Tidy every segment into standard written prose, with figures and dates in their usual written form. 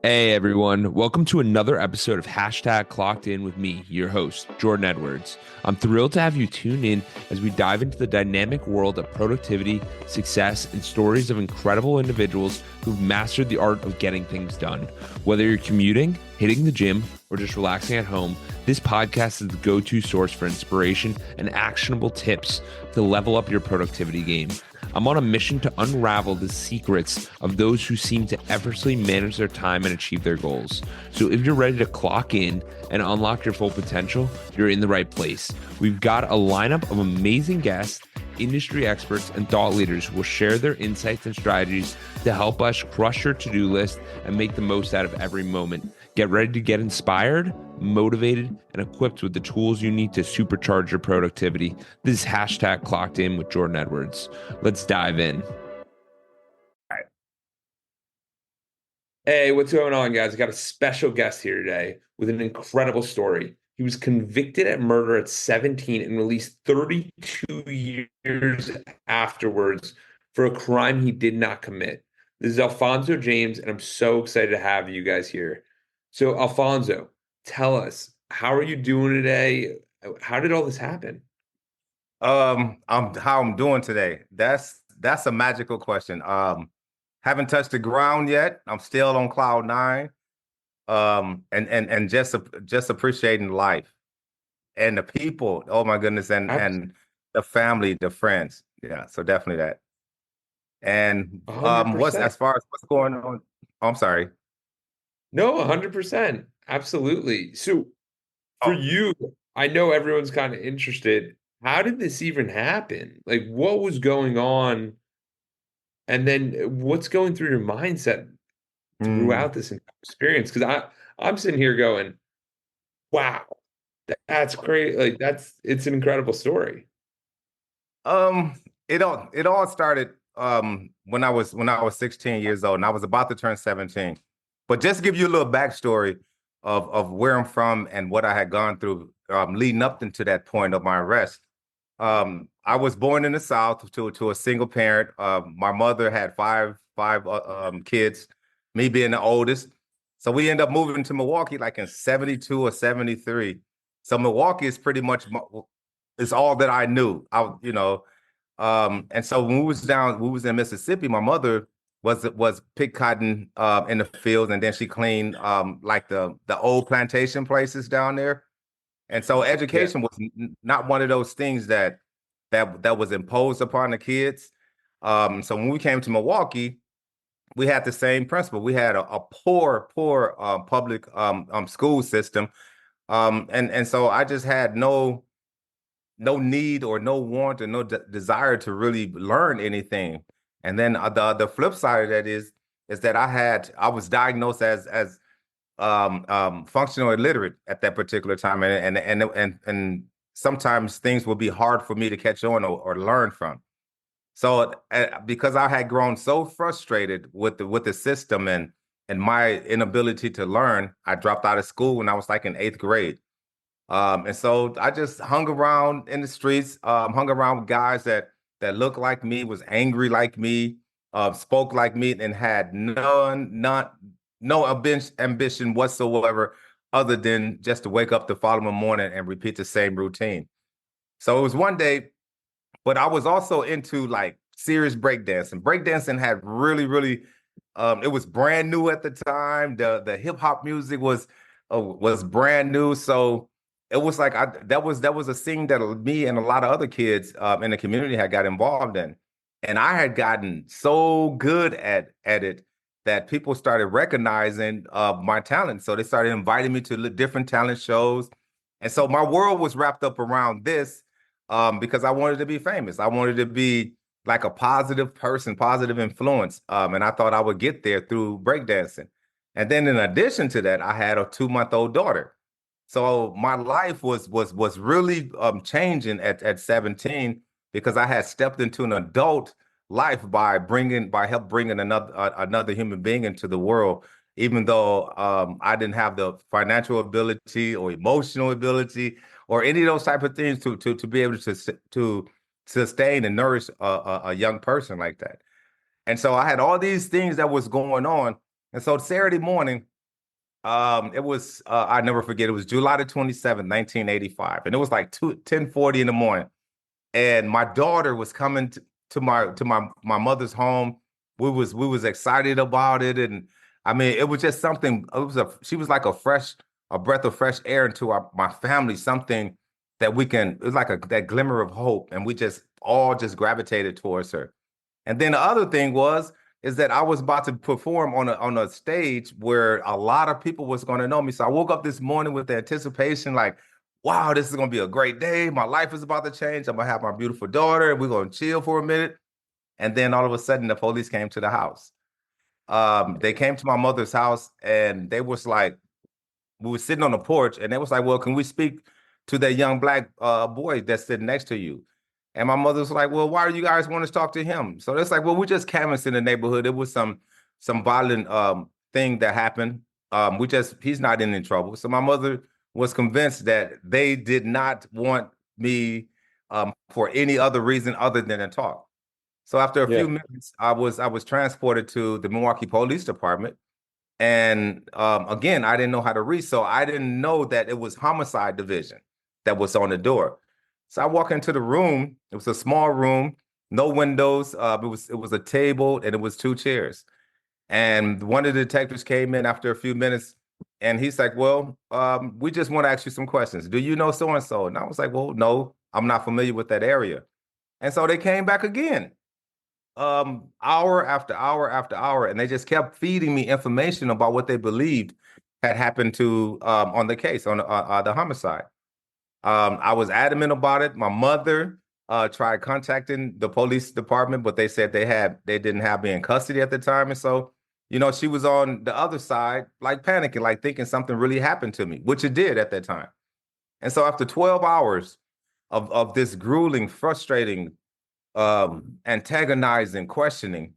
Hey everyone, welcome to another episode of Clockedin with me, your host, Jordan Edwards. I'm thrilled to have you tune in as we dive into the dynamic world of productivity, success, and stories of incredible individuals who've mastered the art of getting things done. Whether you're commuting, hitting the gym, or just relaxing at home, this podcast is the go-to source for inspiration and actionable tips to level up your productivity game. I'm on a mission to unravel the secrets of those who seem to effortlessly manage their time and achieve their goals. So if you're ready to clock in and unlock your full potential, you're in the right place. We've got a lineup of amazing guests, industry experts, and thought leaders who will share their insights and strategies to help us crush your to-do list and make the most out of every moment. Get ready to get inspired, motivated, and equipped with the tools you need to supercharge your productivity. This is Clocked In with Jordan Edwards. Let's dive in. Hey, what's going on, guys? I got a special guest here today with an incredible story. He was convicted at murder at 17 and released 32 years afterwards for a crime he did not commit. This is Alphonso James, and I'm so excited to have you guys here. So, Alfonso, tell us, how are you doing today? How did all this happen? I'm how I'm doing today. That's a magical question. Haven't touched the ground yet. I'm still on cloud nine. And just appreciating life and the people. Oh my goodness, Abs- and the family, the friends. Yeah, so definitely that. And what's 100%. as far as what's going on? Oh, I'm sorry. No, 100%. Absolutely. So, for Oh, you, I know everyone's kind of interested. How did this even happen? Like, what was going on? And then what's going through your mindset mm, throughout this experience? Because I'm sitting here going, wow, that's great. Like, it's an incredible story. um, it all started when I was 16 years old, and I was about to turn 17. But just to give you a little backstory of where I'm from and what I had gone through leading up into that point of my arrest. I was born in the South to a single parent. My mother had five kids, me being the oldest. So we end up moving to Milwaukee like in 72 or 73. So Milwaukee is pretty much is all that I knew. And so when we was in Mississippi, my mother was pick cotton in the fields, and then she cleaned like the old plantation places down there. And so Yeah. education was not one of those things that was imposed upon the kids. So when we came to Milwaukee, we had the same principle. We had a poor public school system, and so I just had no need or no want or no desire to really learn anything. And then the flip side of that is that I was diagnosed as functional illiterate at that particular time, and sometimes things would be hard for me to catch on or learn from. So because I had grown so frustrated with the system and my inability to learn, I dropped out of school when I was like in eighth grade. And so I just hung around in the streets, hung around with guys that looked like me, was angry like me, spoke like me, and had no ambition whatsoever, other than just to wake up the following morning and repeat the same routine. So it was one day, but I was also into like serious breakdancing. Breakdancing had really, it was brand new at the time. The hip hop music was brand new, so it was like that was a scene that me and a lot of other kids in the community had got involved in, and I had gotten so good at it that people started recognizing my talent. So they started inviting me to different talent shows, and so my world was wrapped up around this because I wanted to be famous. I wanted to be like a positive person, positive influence, and I thought I would get there through breakdancing. And then in addition to that, I had a 2-month-old daughter. So my life was really changing at 17 because I had stepped into an adult life by help bringing another human being into the world, even though I didn't have the financial ability or emotional ability or any of those type of things to be able to sustain and nourish a young person like that. And so I had all these things that was going on. And so Saturday morning, It was I never forget. It was July the 27th, 1985, and it was like 10:40 in the morning. And my daughter was coming to my mother's home. We was excited about it, and I mean, it was just something. It was she was like a breath of fresh air into my family. Something that we can. It was like that glimmer of hope, and we just all just gravitated towards her. And then the other thing is that I was about to perform on a stage where a lot of people was going to know me. So I woke up this morning with the anticipation, like, wow, this is going to be a great day. My life is about to change. I'm going to have my beautiful daughter, and we're going to chill for a minute. And then all of a sudden, the police came to the house. They came to my mother's house, and they was like, we were sitting on the porch, and they was like, well, can we speak to that young black boy that's sitting next to you? And my mother was like, well, why do you guys want to talk to him? So it's like, well, we just canvassing the neighborhood. It was some violent thing that happened. He's not in any trouble. So my mother was convinced that they did not want me for any other reason other than to talk. So after a Yeah. few minutes, I was transported to the Milwaukee Police Department. And again, I didn't know how to read, so I didn't know that it was homicide division that was on the door. So I walk into the room. It was a small room, no windows. It was a table and it was two chairs. And one of the detectives came in after a few minutes, and he's like, "Well, we just want to ask you some questions. Do you know so and so?" And I was like, "Well, no, I'm not familiar with that area." And so they came back again, hour after hour after hour, and they just kept feeding me information about what they believed had happened to on the case on the homicide. I was adamant about it. My mother tried contacting the police department, but they said they didn't have me in custody at the time, and so she was on the other side, like panicking, like thinking something really happened to me, which it did at that time. And so after 12 hours of this grueling, frustrating, antagonizing, questioning,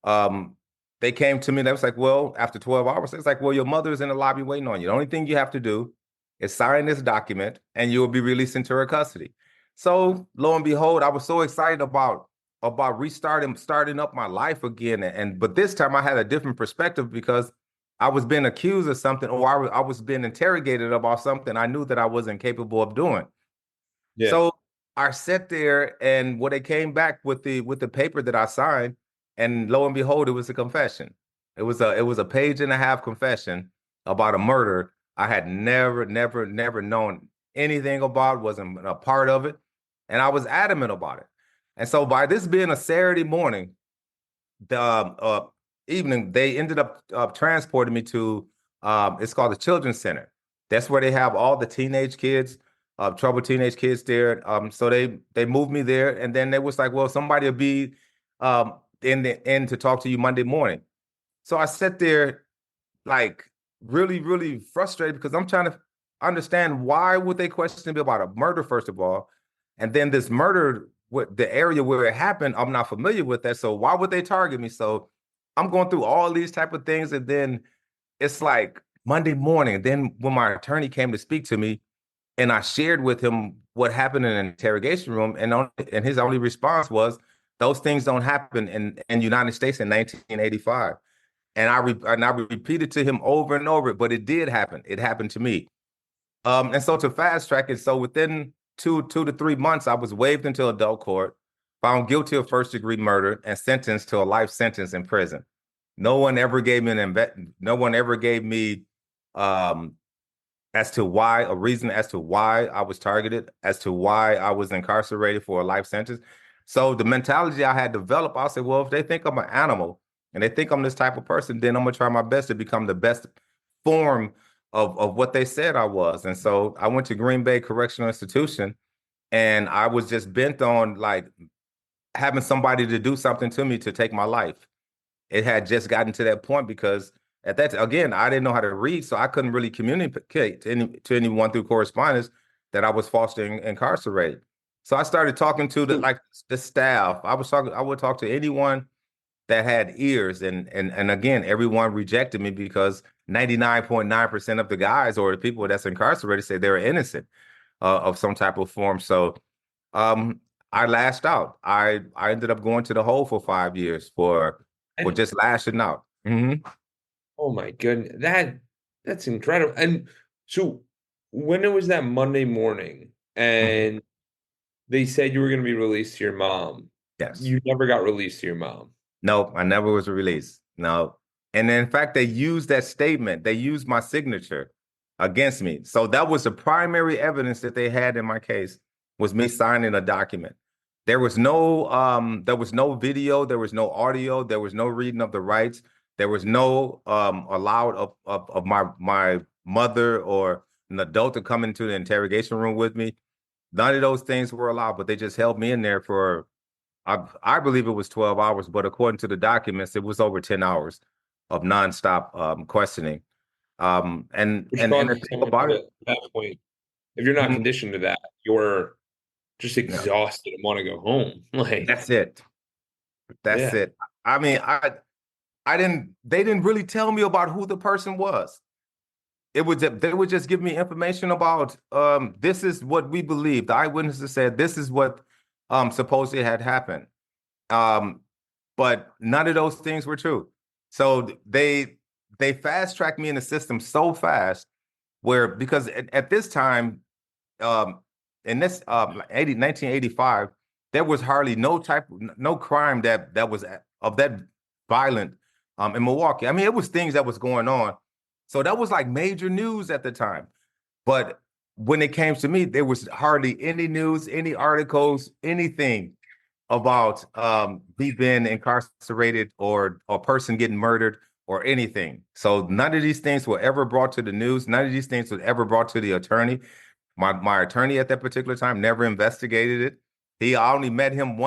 um, they came to me. They was like, well, after 12 hours, it's like, well, your mother's in the lobby waiting on you. The only thing you have to do is sign this document and you will be released into her custody. So lo and behold, I was so excited about starting up my life again. And but this time I had a different perspective because I was being accused of something, or I was being interrogated about something I knew that I wasn't capable of doing. Yeah. So I sat there, and when they came back with the paper that I signed, and lo and behold, it was a confession. It was a page and a half confession about a murder I had never, never, never known anything about, wasn't a part of it, and I was adamant about it. And so by this being a Saturday morning, the evening, they ended up transporting me to it's called the Children's Center. That's where they have all the teenage kids, troubled teenage kids there. So they moved me there, and then they was like, well, somebody will be in to talk to you Monday morning. So I sat there like really, really frustrated because I'm trying to understand why would they question me about a murder, first of all, and then this murder, with the area where it happened, I'm not familiar with that. So why would they target me? So I'm going through all these type of things, and then it's like Monday morning. Then when my attorney came to speak to me, and I shared with him what happened in an interrogation room, and his only response was, "Those things don't happen in United States in 1985." And I repeated to him over and over, but it did happen. It happened to me. And so to fast track it, so within two to 3 months, I was waived into adult court, found guilty of first-degree murder, and sentenced to a life sentence in prison. No one ever gave me no one ever gave me um, as to why a reason as to why I was targeted, as to why I was incarcerated for a life sentence. So the mentality I had developed, I said, well, if they think I'm an animal and they think I'm this type of person, then I'm gonna try my best to become the best form of what they said I was. And so I went to Green Bay Correctional Institution, and I was just bent on like having somebody to do something to me to take my life. It had just gotten to that point because at that again, I didn't know how to read, so I couldn't really communicate to anyone through correspondence that I was falsely incarcerated. So I started talking to the staff. I would talk to anyone that had ears, and again, everyone rejected me because 99.9% of the guys or the people that's incarcerated say they're innocent of some type of form. So um, I lashed out. I ended up going to the hole for 5 years for And just lashing out. oh my goodness, that That's incredible. And so when it was that Monday morning Mhm. and they said you were going to be released to your mom, Yes. you never got released to your mom. No, I never was released. No. And in fact, they used that statement. They used my signature against me. So that was the primary evidence that they had in my case was me signing a document. There was no video, there was no audio, there was no reading of the rights, there was no allowed of my mother or an adult to come into the interrogation room with me. None of those things were allowed, but they just held me in there for I believe it was 12 hours, but according to the documents, it was over 10 hours of nonstop questioning. Which And the causes thing someone about to, it, at that point, if you're not mhm, conditioned to that, you're just yeah, exhausted and want to go home. Like, that's it. That's yeah. it. I mean, I didn't they didn't really tell me about who the person was. They would just give me information about this is what we believe. The eyewitnesses said this is what supposedly had happened. Um, but none of those things were true. So they fast tracked me in the system so fast where because at this time um in this 1985 there was hardly no crime that was of that violent in Milwaukee. I mean it was things that was going on. So that was like major news at the time. But when it came to me there was hardly any news, any articles, anything about me being incarcerated or a person getting murdered or anything. So none of these things were ever brought to the news. None of these things were ever brought to the attorney. My attorney at that particular time never investigated it. I only met him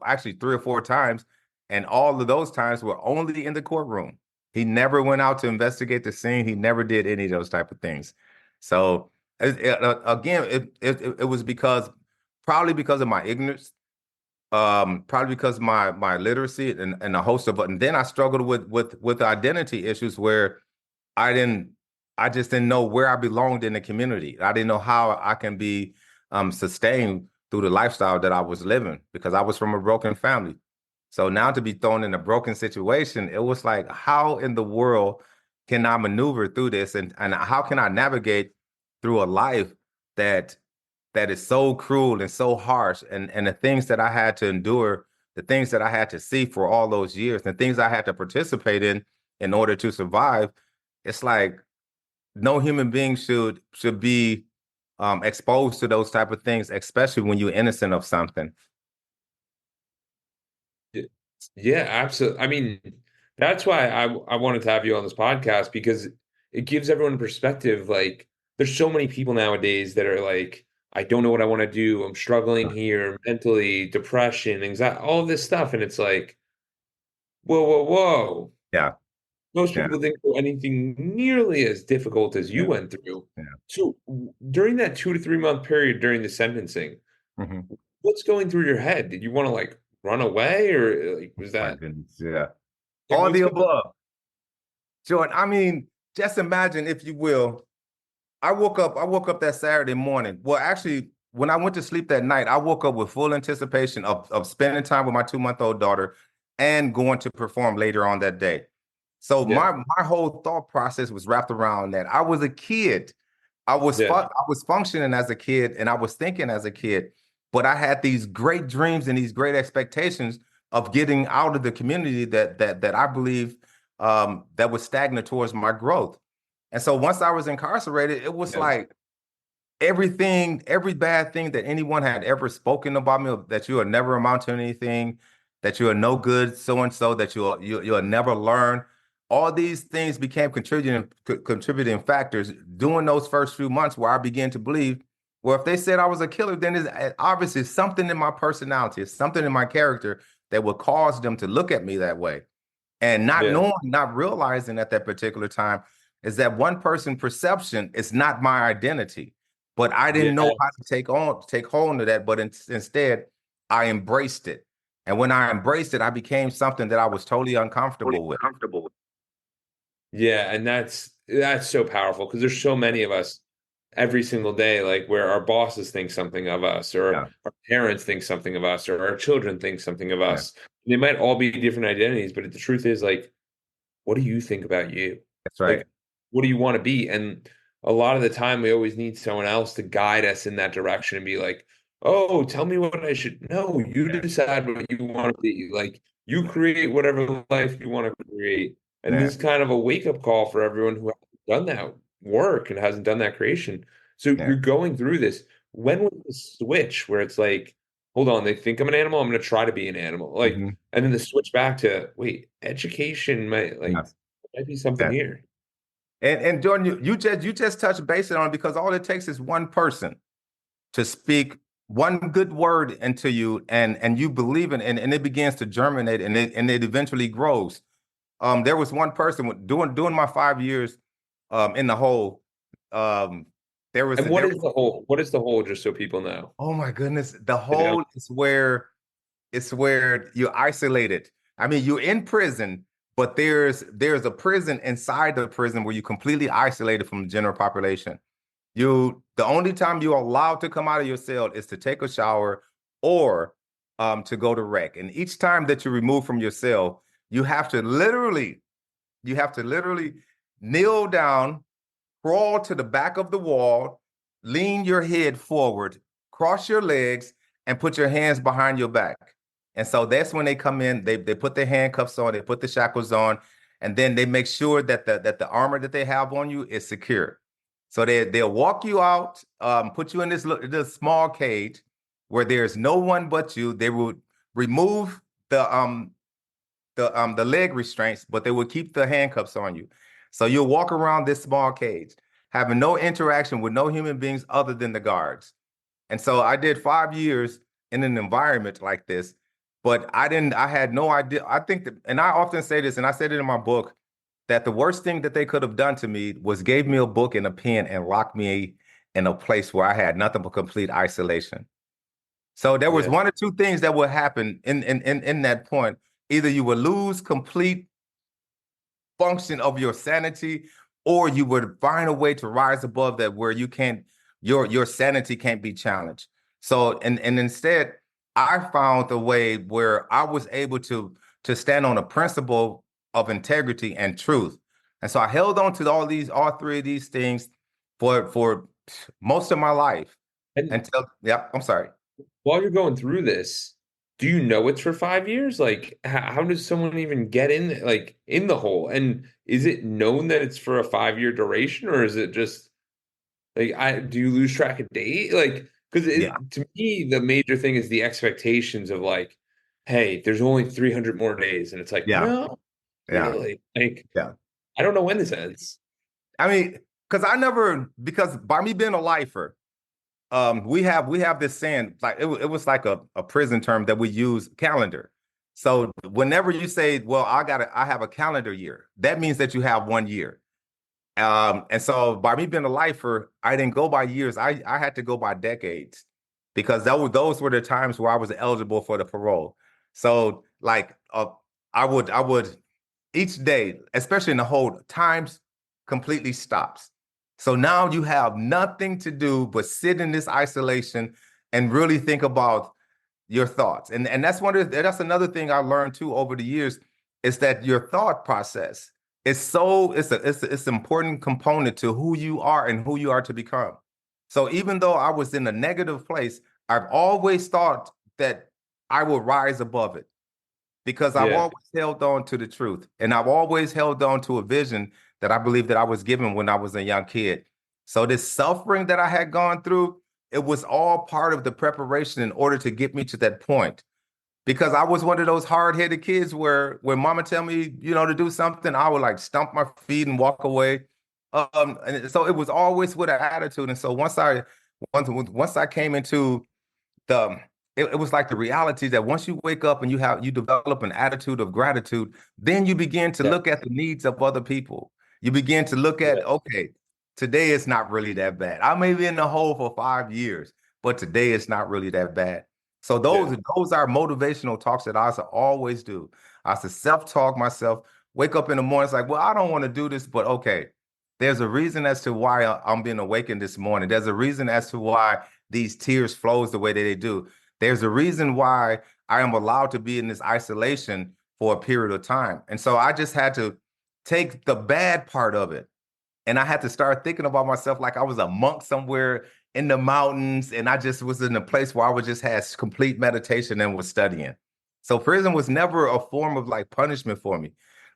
actually 3 or 4 times, and all of those times were only in the courtroom. He never went out to investigate the scene. He never did any of those type of things. So again, it was probably because of my ignorance, probably because of my literacy and a host of, and then I struggled with identity issues where I didn't I just didn't know where I belonged in the community. I didn't know how I can be sustained through the lifestyle that I was living because I was from a broken family. So now to be thrown in a broken situation, it was like, how in the world can I maneuver through this and how can I navigate through a life that that is so cruel and so harsh and the things that I had to endure, the things that I had to see for all those years, the things I had to participate in order to survive. It's like no human being should be exposed to those type of things, especially when you're innocent of something. Yeah, absolutely. I mean, that's why I wanted to have you on this podcast because it gives everyone perspective. Like, there's so many people nowadays that are like, I don't know what I want to do. I'm struggling here mentally, depression, anxiety, all of this stuff. And it's like, whoa, whoa, whoa. Yeah, Most yeah, people think through anything nearly as difficult as you yeah, went through. yeah. So during that 2 to 3 month period during the sentencing, Hmm. what's going through your head? Did you want to like run away or like was My that goodness, yeah. like All what's the going above, Jordan. I mean, just imagine, if you will. I woke up that Saturday morning. Well, actually, when I went to sleep that night, I woke up with full anticipation of spending time with my 2 month old daughter and going to perform later on that day. So yeah, my whole thought process was wrapped around that. I was a kid. yeah, I was functioning as a kid and I was thinking as a kid, but I had these great dreams and these great expectations of getting out of the community that I believe that was stagnant towards my growth. And so once I was incarcerated, it was yeah, like every bad thing that anyone had ever spoken about me, that you will never amount to anything, that you are no good, so and so, that you'll never learn. All these things became contributing factors during those first few months where I began to believe, well, if they said I was a killer, then it's obviously something in my personality, it's something in my character that would cause them to look at me that way. And not yeah, knowing, not realizing at that particular time is that one person perception is not my identity. But I yeah. didn't know how to take hold of that. But instead, I embraced it. And when I embraced it, I became something that I was totally uncomfortable with. Yeah, and that's so powerful because there's so many of us every single day, like where our bosses think something of us, or Yeah, our parents think something of us, or our children think something of yeah, us. They might all be different identities, but the truth is, like, what do you think about you? that's right. Like, what do you want to be? And a lot of the time, we always need someone else to guide us in that direction and be like, oh, tell me what I should. No, you Yeah. decide what you want to be. Like, you create whatever life you want to create. And Yeah. this is kind of a wake-up call for everyone who hasn't done that work and hasn't done that creation. So Yeah. you're going through this. When was the switch where it's like, hold on, they think I'm an animal, I'm going to try to be an animal. Like, Hmm. and then the switch back to, wait, education Yes. might be something Yeah. here. And Jordan, you just touched base on it because all it takes is one person to speak one good word into you, and you believe it, and it begins to germinate, and it eventually grows. There was one person doing my 5 years in the hole. Um, there was And what there is was the whole? What is the whole? Just so people know. oh my goodness, the If they don't- hole is where you're isolated. I mean, you're in prison, but there's a prison inside the prison where you're completely isolated from the general population. The only time you're allowed to come out of your cell is to take a shower or to go to rec. And each time that you remove from your cell, you have to literally kneel down, crawl to the back of the wall, lean your head forward, cross your legs, and put your hands behind your back. And so that's when they come in, they put their handcuffs on, they put the shackles on, and then they make sure that the armor that they have on you is secure. So they'll walk you out, put you in this small cage where there's no one but you. They will remove the leg restraints, but they will keep the handcuffs on you. So you'll walk around this small cage, having no interaction with no human beings other than the guards. And so I did 5 years in an environment like this, but I had no idea. I think that, and I often say this, and I said it in my book, that the worst thing that they could have done to me was gave me a book and a pen and locked me in a place where I had nothing but complete isolation. So there was Yeah. one or two things that would happen in that point. Either you would lose complete function of your sanity, or you would find a way to rise above that where you can't your sanity can't be challenged. So and instead, I found a way where I was able to stand on a principle of integrity and truth. And so I held on to all three of these things for most of my life And until, yeah, I'm sorry. while you're going through this, do you know it's for 5 years? Like, how does someone even get in, like, in the hole? And is it known that it's for a 5 year duration, or is it just like, I do you lose track of date? Like, because Yeah, to me, the major thing is the expectations of like, hey, there's only 300 more days, and it's like, yeah, no, yeah, really, like, yeah. I don't know when this ends. I mean, because by me being a lifer, we have this saying, like it was like a prison term that we use, calendar. So whenever you say, well, I have a calendar year, that means that you have 1 year. And so by me being a lifer, I didn't go by years. I had to go by decades because those were the times where I was eligible for the parole. So like I would each day, especially in the hold, times completely stops. So now you have nothing to do but sit in this isolation and really think about your thoughts. And that's another thing I learned too over the years is that your thought process is it's an important component to who you are and who you are to become. So even though I was in a negative place, I've always thought that I will rise above it because I've Yeah. always held on to the truth and I've always held on to a vision that I believe that I was given when I was a young kid. So this suffering that I had gone through, it was all part of the preparation in order to get me to that point. Because I was one of those hard-headed kids where when mama tell me, to do something, I would like stomp my feet and walk away. And so it was always with an attitude. And so once I came into the it was like the reality that once you wake up and you develop an attitude of gratitude, then you begin to Yeah. look at the needs of other people. You begin to look at, Yeah. okay, today it's not really that bad. I may be in the hole for 5 years, but today it's not really that bad. So Yeah. those are motivational talks that I used to always do. I used to self-talk myself, wake up in the morning, it's like, well, I don't want to do this, but okay, there's a reason as to why I'm being awakened this morning. There's a reason as to why these tears flows the way that they do. There's a reason why I am allowed to be in this isolation for a period of time. And so I just had to take the bad part of it And I had to start thinking about myself like I was a monk somewhere in the mountains, and I just was in a place where I was just had complete meditation and was studying. So prison was never a form of like punishment for me,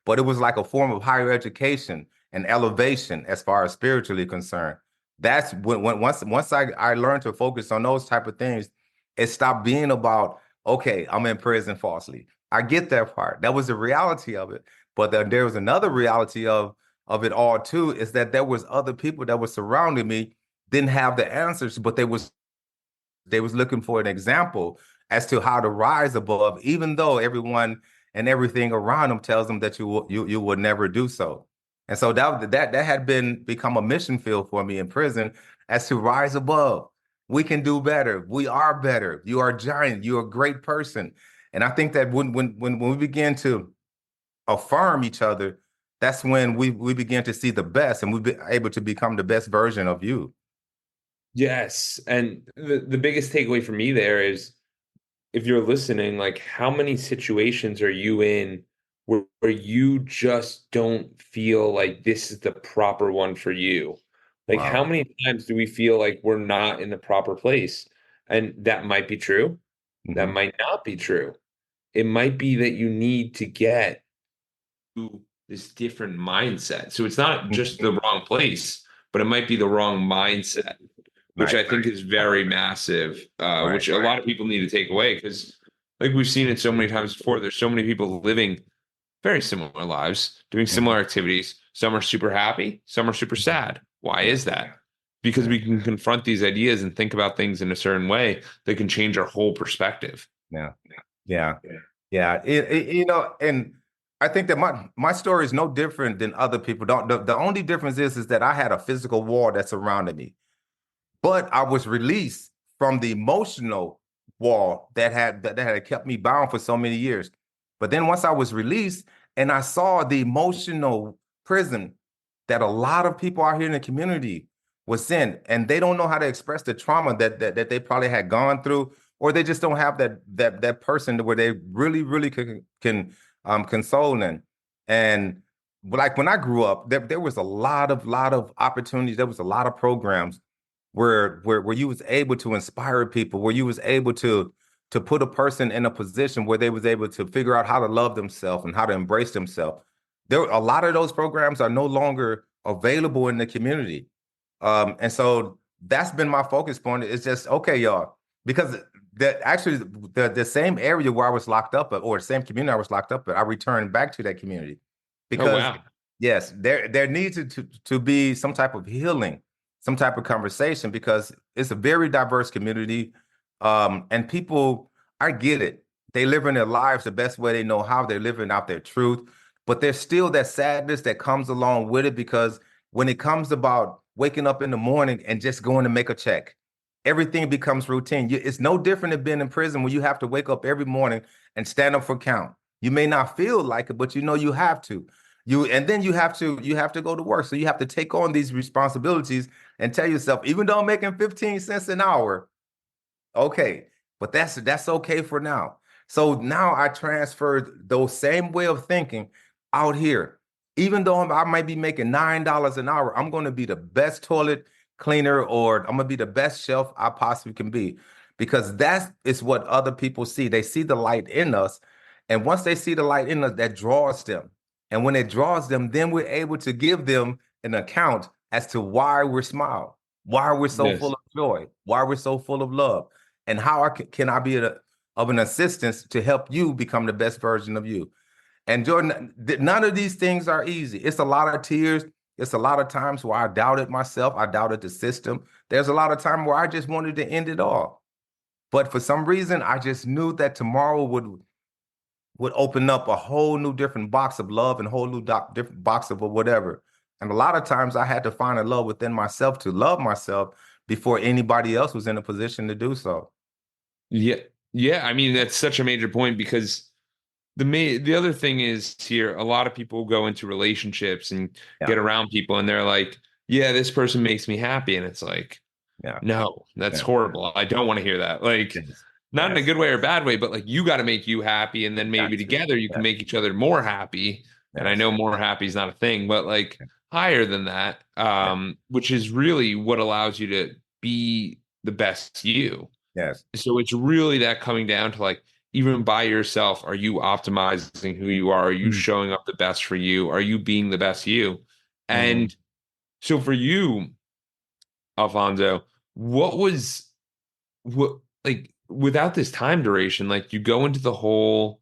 but it was like a form of higher education and elevation as far as spiritually concerned. That's when once I learned to focus on those type of things, it stopped being about, okay, I'm in prison falsely. I get that part. That was the reality of it. But then there was another reality of it all too, is that there was other people that were surrounding me, didn't have the answers, but they was looking for an example as to how to rise above, even though everyone and everything around them tells them that you will never do so. And so that had been become a mission field for me in prison, as to rise above. We can do better. We are better. You are a giant. You're a great person. And I think that when we begin to affirm each other, that's when we begin to see the best, and we be able to become the best version of you. Yes. And the biggest takeaway for me there is, if you're listening, like, how many situations are you in where you just don't feel like this is the proper one for you? Like, how Wow. many times do we feel like we're not in the proper place? And that might be true. That Hmm. might not be true. It might be that you need to get to this different mindset. So it's not just the wrong place, but it might be the wrong mindset, which Right. I think is very massive, Right. which a lot of people need to take away because, like we've seen it so many times before, there's so many people living very similar lives, doing Mhm. similar activities. Some are super happy, some are super sad. Why Yeah. is that? Because Yeah. we can confront these ideas and think about things in a certain way that can change our whole perspective. Yeah. Yeah. Yeah. And I think that my story is no different than other people. Don't the only difference is that I had a physical wall that surrounded me, but I was released from the emotional wall that had kept me bound for so many years. But then once I was released and I saw the emotional prison that a lot of people out here in the community was in, and they don't know how to express the trauma that they probably had gone through, or they just don't have that person where they really can console in. And like when I grew up, there was a lot of opportunities. There was a lot of programs where you was able to inspire people, where you was able to put a person in a position where they was able to figure out how to love themselves and how to embrace themselves. There, a lot of those programs are no longer available in the community. And so that's been my focus point. It's just, okay, y'all, because the same area where I was locked up at, or the same community I was locked up at, I returned back to that community Oh, because wow. yes, there needs to be some type of healing, some type of conversation, because it's a very diverse community. And people, I get it. They live in their lives the best way they know how. They're living out their truth, but there's still that sadness that comes along with it, because when it comes about waking up in the morning and just going to make a check, everything becomes routine. It's no different than being in prison, when you have to wake up every morning and stand up for count. You may not feel like it, but you know you have to. And then you have to go to work. So you have to take on these responsibilities and tell yourself, even though I'm making 15 cents an hour, okay, but that's okay for now. So now I transferred those same way of thinking out here. Even though I might be making $9 an hour, I'm going to be the best toilet cleaner, or I'm going to be the best chef I possibly can be, because that is what other people see. They see the light in us, and once they see the light in us, that draws them. And when it draws them, then we're able to give them an account as to why we're smiling, why we're so full Yes. of joy, why we're so full of love, and how can I be of an assistance to help you become the best version of you. And Jordan, none of these things are easy. It's a lot of tears. It's a lot of times where I doubted myself. I doubted the system. There's a lot of time where I just wanted to end it all. But for some reason, I just knew that tomorrow would open up a whole new different box of love, and a whole new different box of whatever. And a lot of times I had to find a love within myself to love myself before anybody else was in a position to do so. Yeah. Yeah. I mean, that's such a major point because the other thing is here, a lot of people go into relationships and Yeah, get around people and they're like, yeah, this person makes me happy. And it's like, yeah, no, that's yeah. horrible. I don't want to hear that. Like, Yes, not in a yes. good way or bad way, but like, you got to make you happy. And then maybe Got to. together you can Yes, make each other more happy. And I yes, know more happy is not a thing, but like, higher than that, Yeah. which is really what allows you to be the best you. Yes. So it's really that coming down to like, even by yourself, are you optimizing who you are? Are you Mm. showing up the best for you? Are you being the best you? Mhm. And so for you, Alfonso, what was what like without this time duration, like you go into the hole,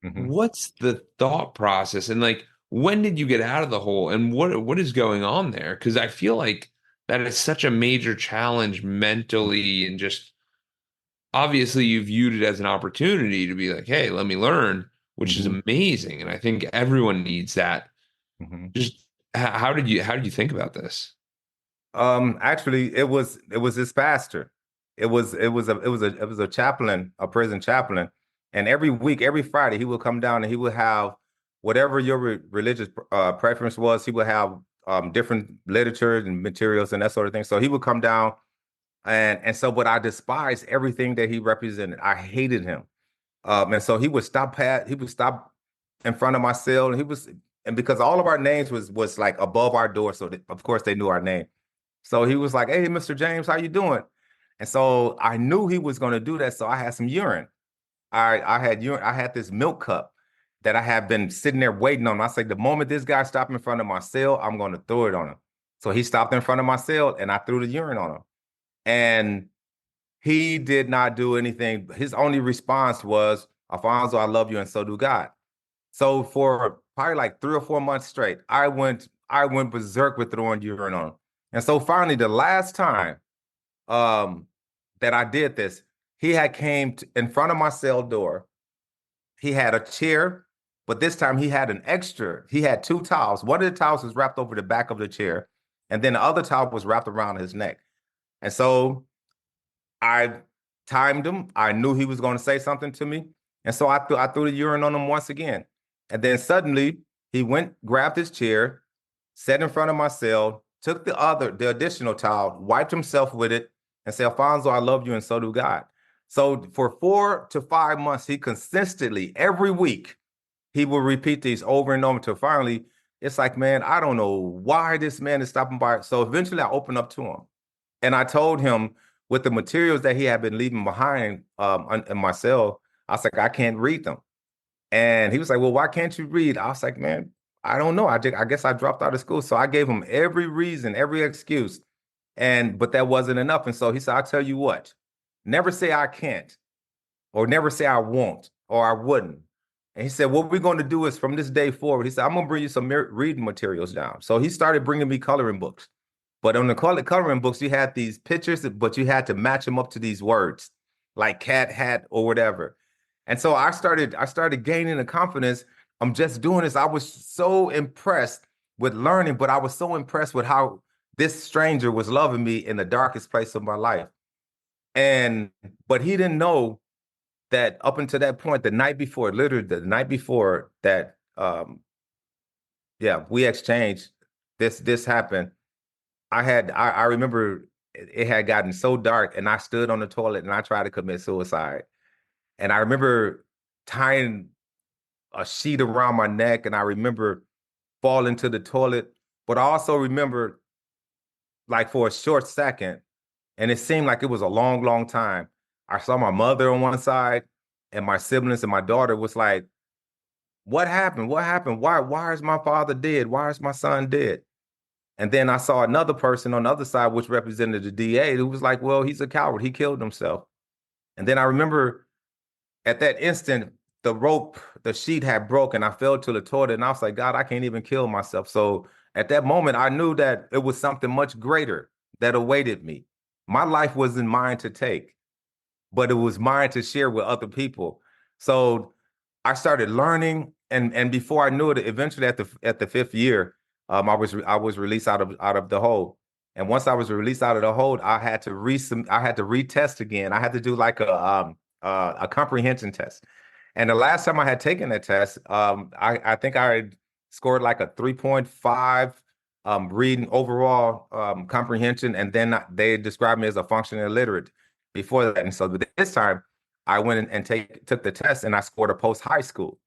Mhm. what's the thought process? And like when did you get out of the hole and what is going on there? Because I feel like that is such a major challenge mentally and just obviously you viewed it as an opportunity to be like, hey, let me learn, which is Mhm. amazing. And I think everyone needs that. Mhm. Just how did you think about this? Actually, it was this pastor. It was a chaplain, a prison chaplain, and every week, every Friday, he would come down and he would have whatever your religious preference was. He would have different literature and materials and that sort of thing. So he would come down and so, but I despised everything that he represented. I hated him. And so he would stop in front of my cell, and and because all of our names was like above our door, so of course they knew our name. So he was like, "Hey, Mr. James, how you doing?" And so I knew he was going to do that. So I had some urine. I had urine. I had this milk cup that I had been sitting there waiting on. I said, the moment this guy stopped in front of my cell, I'm going to throw it on him. So he stopped in front of my cell, and I threw the urine on him. And he did not do anything. His only response was, "Alfonso, I love you, and so do God." So for probably like 3 or 4 months straight, I went berserk with throwing urine on him. And so finally, the last time um, that I did this, he had came in front of my cell door. He had a chair, but this time he had an extra. He had two towels. One of the towels was wrapped over the back of the chair, and then the other towel was wrapped around his neck. And so I timed him. I knew he was going to say something to me. And so I threw the urine on him once again. And then suddenly he went, grabbed his chair, sat in front of my cell, took the additional towel, wiped himself with it, and said, "Alfonso, I love you, and so do God." So for 4 to 5 months, he consistently, every week, he will repeat these over and over until finally it's like, man, I don't know why this man is stopping by. So eventually I opened up to him. And I told him with the materials that he had been leaving behind in my cell, I was like, I can't read them. And he was like, well, why can't you read? I was like, man, I don't know. I guess I dropped out of school. So I gave him every reason, every excuse. But that wasn't enough. And so he said, I'll tell you what, never say I can't or never say I won't or I wouldn't. And he said, what we're going to do is from this day forward, he said, I'm going to bring you some reading materials down. So he started bringing me coloring books. But on the coloring books, you had these pictures, but you had to match them up to these words, like cat, hat, or whatever. And so I started gaining the confidence. I'm just doing this. I was so impressed with learning, but I was so impressed with how this stranger was loving me in the darkest place of my life. And but he didn't know that up until that point, the night before, literally the night before that, yeah, we exchanged. This happened. I remember it had gotten so dark, and I stood on the toilet and I tried to commit suicide. And I remember tying a sheet around my neck, and I remember falling to the toilet. But I also remember, like for a short second, and it seemed like it was a long, long time. I saw my mother on one side, and my siblings and my daughter was like, "What happened? What happened? Why is my father dead? Why is my son dead?" And then I saw another person on the other side, which represented the DA, who was like, well, he's a coward. He killed himself. And then I remember at that instant, the sheet had broken. I fell to the toilet and I was like, God, I can't even kill myself. So at that moment, I knew that it was something much greater that awaited me. My life wasn't mine to take, but it was mine to share with other people. So I started learning, and before I knew it, eventually at the fifth year, I was released out of the hold. And once I was released out of the hold, I had to retest again. I had to do like a comprehension test. And the last time I had taken that test, I think I had scored like a 3.5 reading overall comprehension, and then they described me as a functioning illiterate before that. And so this time I went and took the test and I scored a post high school.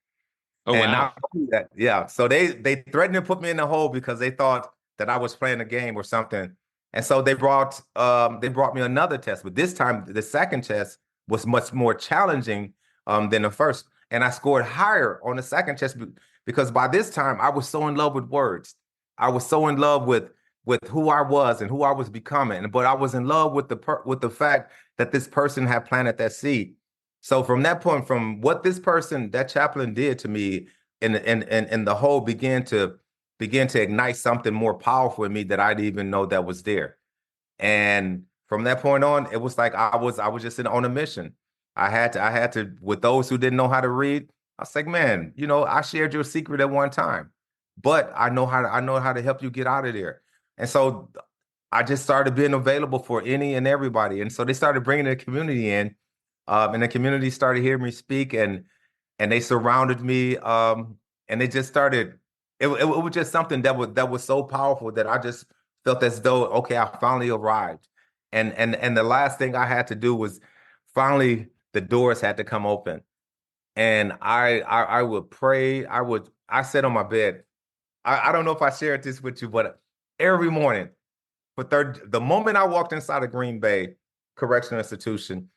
Oh And wow. not only that, yeah. So they threatened to put me in the hole because they thought that I was playing a game or something. And so they brought me another test, but this time the second test was much more challenging than the first. And I scored higher on the second test because by this time I was so in love with words. I was so in love with who I was and who I was becoming. But I was in love with the fact that this person had planted that seed. So from that point, from what this person, that chaplain did to me, and the whole began to ignite something more powerful in me that I didn't even know that was there. And from that point on, it was like I was just on a mission. I had to with those who didn't know how to read. I was like, man, I shared your secret at one time, but I know how to help you get out of there. And so I just started being available for any and everybody. And so they started bringing the community in, and the community started hearing me speak, and they surrounded me, and they just started. It was just something that was so powerful that I just felt as though, okay, I finally arrived. And the last thing I had to do was finally the doors had to come open. And I would pray. I sat on my bed. I don't know if I shared this with you, but every morning the moment I walked inside of Green Bay Correctional Institution,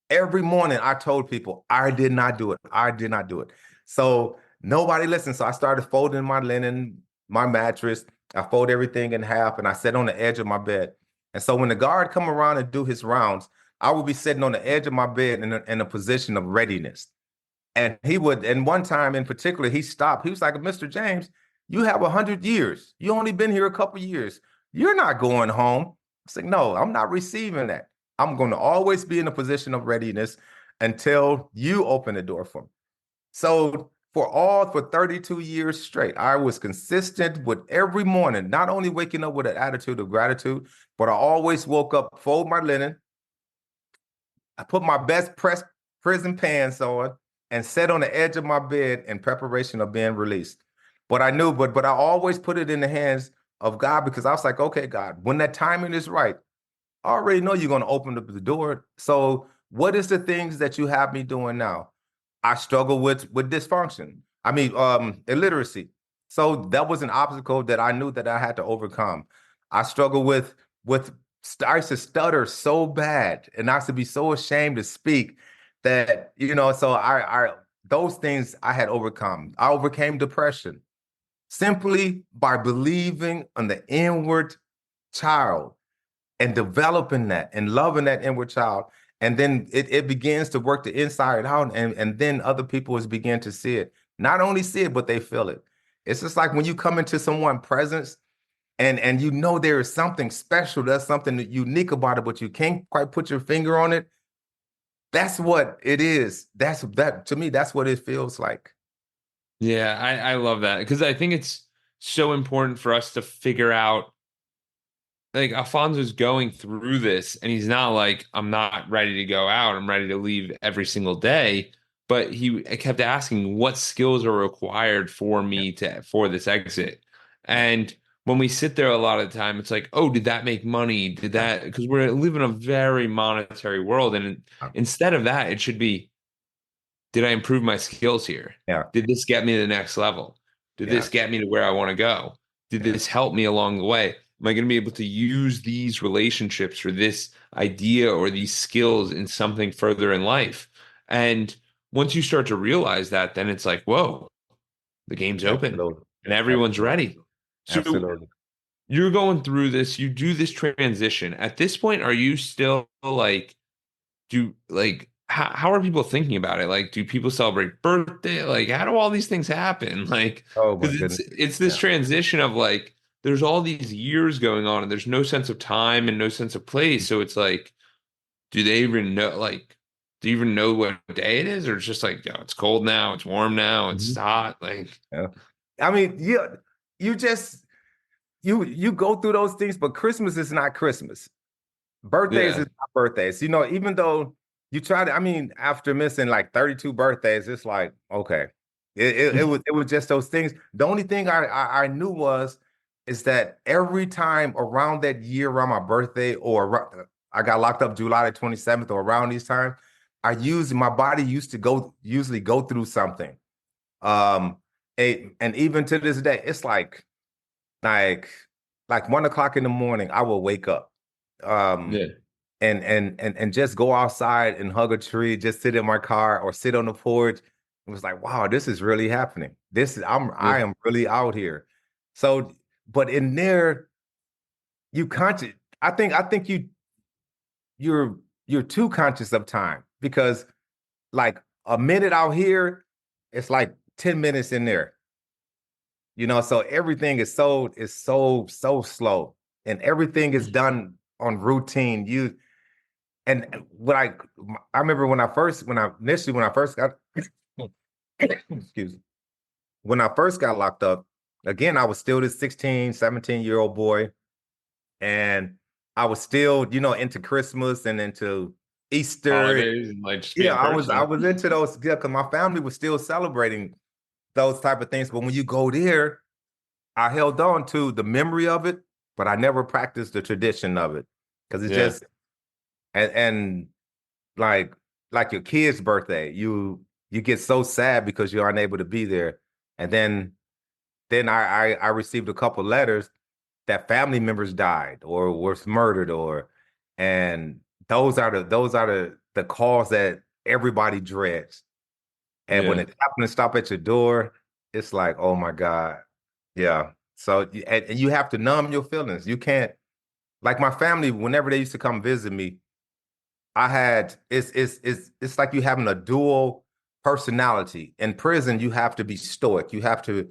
every morning I told people I did not do it. I did not do it. So nobody listened. So I started folding my linen, my mattress. I fold everything in half and I sat on the edge of my bed. And so when the guard come around and do his rounds, I would be sitting on the edge of my bed in a position of readiness. And he would, and one time in particular, he stopped. He was like, Mr. James, you have 100 years. You only been here a couple years. You're not going home. I said, no, I'm not receiving that. I'm going to always be in a position of readiness until you open the door for me. So for 32 years straight, I was consistent with every morning, not only waking up with an attitude of gratitude, but I always woke up, fold my linen, I put my best prison pants on and sat on the edge of my bed in preparation of being released. But I knew, but I always put it in the hands of God because I was like, okay, God, when that timing is right, I already know you're going to open up the door. So what is the things that you have me doing now? I struggle with dysfunction. I mean, illiteracy. So that was an obstacle that I knew that I had to overcome. I struggle with I used to stutter so bad, and I used to be so ashamed to speak that So I those things I had overcome. I overcame depression simply by believing on the inward child and developing that and loving that inward child. And then it begins to work the inside out. And then other people is begin to see it. Not only see it, but they feel it. It's just like when you come into someone's presence and there is something special, there's something unique about it, but you can't quite put your finger on it. That's what it is. That to me, that's what it feels like. Yeah, I love that because I think it's so important for us to figure out like Alfonso's going through this and he's not like, I'm not ready to go out. I'm ready to leave every single day. But he kept asking what skills are required for Yeah, me for this exit. yeah, And when we sit there a lot of the time, it's like, oh, did that make money? Did yeah, that? Because we're living in a very monetary world. And instead of that, it should be, did I improve my skills here? yeah, Did this get me to the next level? Did yeah, this get me to where I want to go? Did yeah, this help me along the way? Am I going to be able to use these relationships or this idea or these skills in something further in life? And once you start to realize that, then it's like, whoa, the game's open absolutely, and everyone's absolutely, ready. So absolutely. you're going through this, you do this transition. At this point, are you still like, how are people thinking about it? Like, do people celebrate birthday? Like, how do all these things happen? Like, Oh my because it's goodness. it's this Yeah. transition of like, there's all these years going on, and there's no sense of time and no sense of place. So it's like, do they even know? Like, do you even know what day it is, or it's just like, it's cold now, it's warm now, it's Mhm. hot. Like, Yeah. I mean, you just you go through those things, but Christmas is not Christmas. Birthdays yeah, is not birthdays. Even though you try to, I mean, after missing like 32 birthdays, it's like, okay. It was just those things. The only thing I knew is that every time around that year around my birthday I got locked up July the 27th or around these times, my body used to usually go through something. Um, and even to this day, it's like like 1 o'clock in the morning, I will wake up. Um, Yeah. and just go outside and hug a tree, just sit in my car or sit on the porch. It was like, wow, this is really happening. I Yeah. am really out here. So, but in there, you conscious. I think you're you're too conscious of time because like a minute out here, it's like 10 minutes in there. So everything is so slow and everything is done on routine. And what I remember when I first got excuse me, when I first got locked up, again, I was still this 16, 17-year-old boy. And I was still, into Christmas and into Easter. Holidays and like just Yeah, being I personal. was into those, yeah, because my family was still celebrating those type of things. But when you go there, I held on to the memory of it, but I never practiced the tradition of it. Because it's Yeah. just and like your kid's birthday, you get so sad because you're unable to be there. And then I received a couple letters that family members died or was murdered and those are the calls that everybody dreads. And when Yeah. it happens to stop at your door, it's like, oh my God. Yeah. So and you have to numb your feelings. You can't, like my family, whenever they used to come visit me, I had it's like you having a dual personality. In prison, you have to be stoic. You have to,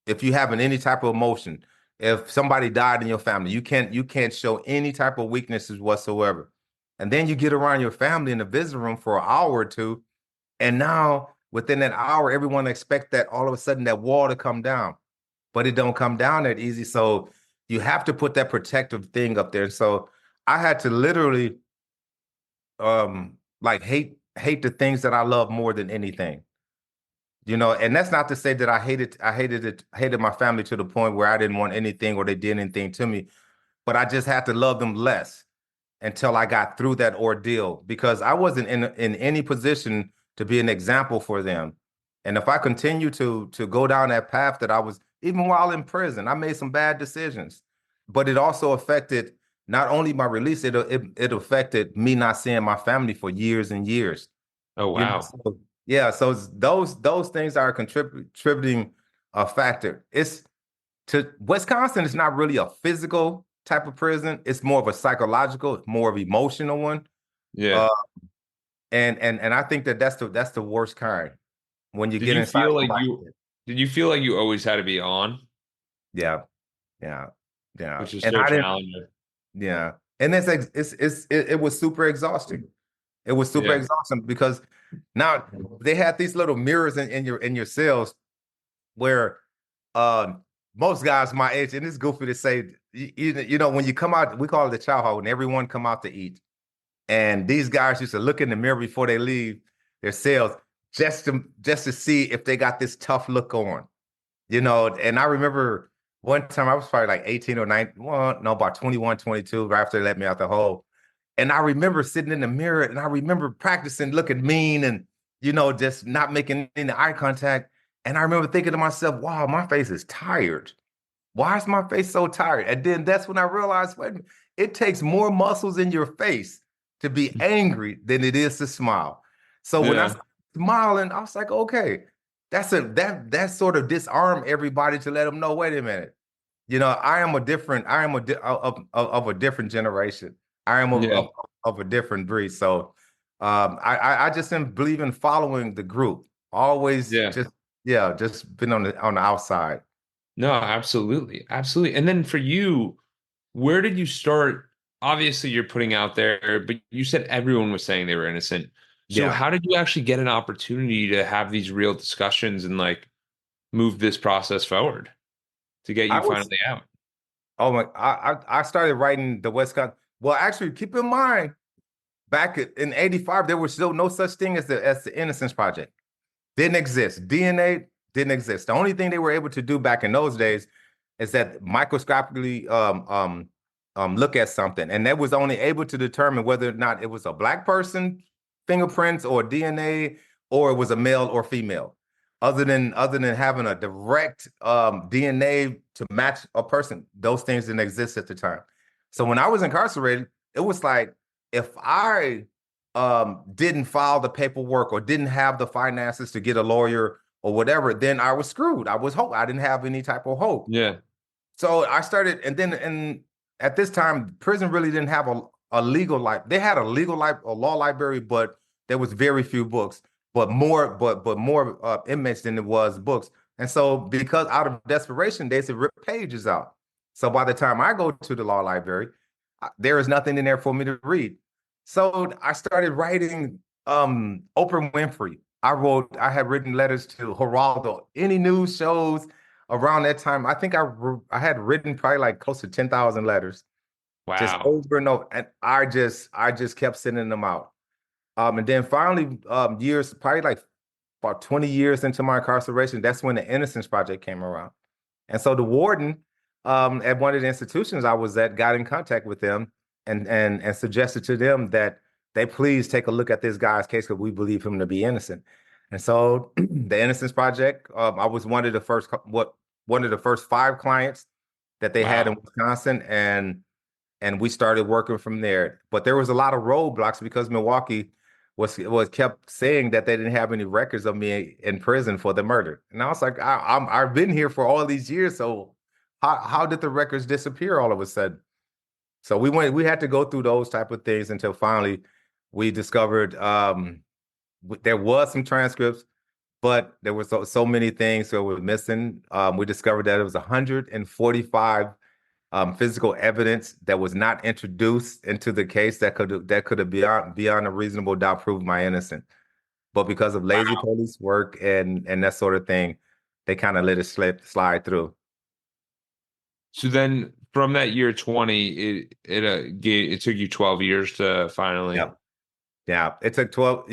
if you having any type of emotion, if somebody died in your family, you can't show any type of weaknesses whatsoever. And then you get around your family in the visiting room for an hour or two, and now within that hour, everyone expects that all of a sudden that wall to come down, but it don't come down that easy. So you have to put that protective thing up there. So I had to literally like hate the things that I love more than anything. And that's not to say that I hated my family to the point where I didn't want anything or they did anything to me, but I just had to love them less until I got through that ordeal because I wasn't in any position to be an example for them. And if I continue to go down that path that I was, even while in prison, I made some bad decisions, but it also affected not only my release, it affected me not seeing my family for years and years. Oh wow. So, yeah, so those things are a contributing factor. It's to Wisconsin is not really a physical type of prison. It's more of a psychological, more of emotional one. Yeah. Uh, and I think that's the worst kind when you Did get you inside feel like somebody. you always had to be on, Yeah, yeah, yeah. which is And so I didn't. challenging? Yeah, and it was super exhausting. It was super Yeah. exhausting because now they had these little mirrors in your cells where uh, most guys my age, and it's goofy to say, when you come out, we call it the chow hall, and everyone come out to eat. And these guys used to look in the mirror before they leave their cells just to see if they got this tough look on. And I remember one time I was probably like 18 or 19, well, no, about 21, 22, right after they let me out the hole. And I remember sitting in the mirror and I remember practicing looking mean and, just not making any eye contact. And I remember thinking to myself, wow, my face is tired. Why is my face so tired? And then that's when I realized, wait, it takes more muscles in your face to be angry than it is to smile. So when I Yeah. started smiling, I was like, okay, that sort of disarm everybody to let them know, wait a minute, I am of a different generation. I am Yeah. of a different breed. So I just didn't believe in following the group. Always Yeah. just, yeah, just been on the outside. No, absolutely. Absolutely. And then for you, where did you start? Obviously, you're putting out there, but you said everyone was saying they were innocent. So Yeah. how did you actually get an opportunity to have these real discussions and like move this process forward to get I you was finally out? Oh my! I started writing the Wisconsin. Well, actually, keep in mind, back in '85, there was still no such thing as the Innocence Project. Didn't exist. DNA didn't exist. The only thing they were able to do back in those days is that microscopically look at something, and that was only able to determine whether or not it was a black person fingerprints or DNA or it was a male or female. other than having a direct DNA to match a person, those things didn't exist at the time. So when I was incarcerated, it was like if I didn't file the paperwork or didn't have the finances to get a lawyer or whatever, then I was screwed. I didn't have any type of hope. Yeah. So I started, and at this time, prison really didn't have a legal life. They had a law library, but there was very few books, but more inmates than it was books. And so, because out of desperation, they said rip pages out. So by the time I go to the law library, there is nothing in there for me to read. So I started writing Oprah Winfrey. I had written letters to Geraldo, any news shows around that time. I think I had written probably like close to 10,000 letters, just Wow. over and over. And I just kept sending them out. And then finally, years, probably like about 20 years into my incarceration, that's when the Innocence Project came around. And so the warden at one of the institutions I was at got in contact with them and suggested to them that they please take a look at this guy's case because we believe him to be innocent. And so the Innocence Project, I was one of the first five clients that they had in Wow. Wisconsin, and we started working from there. But there was a lot of roadblocks because Milwaukee was kept saying that they didn't have any records of me in prison for the murder. And I was like, I've been here for all these years, so how did the records disappear all of a sudden? So we had to go through those type of things until finally we discovered there was some transcripts, but there were so many things that were missing. We discovered that it was 145 physical evidence that was not introduced into the case that could have beyond a reasonable doubt proved my innocence. But because of lazy Wow. police work and that sort of thing, they kind of let it slide through. So then from that year 20, it took you 12 years to finally. Yeah. Yeah. It took 12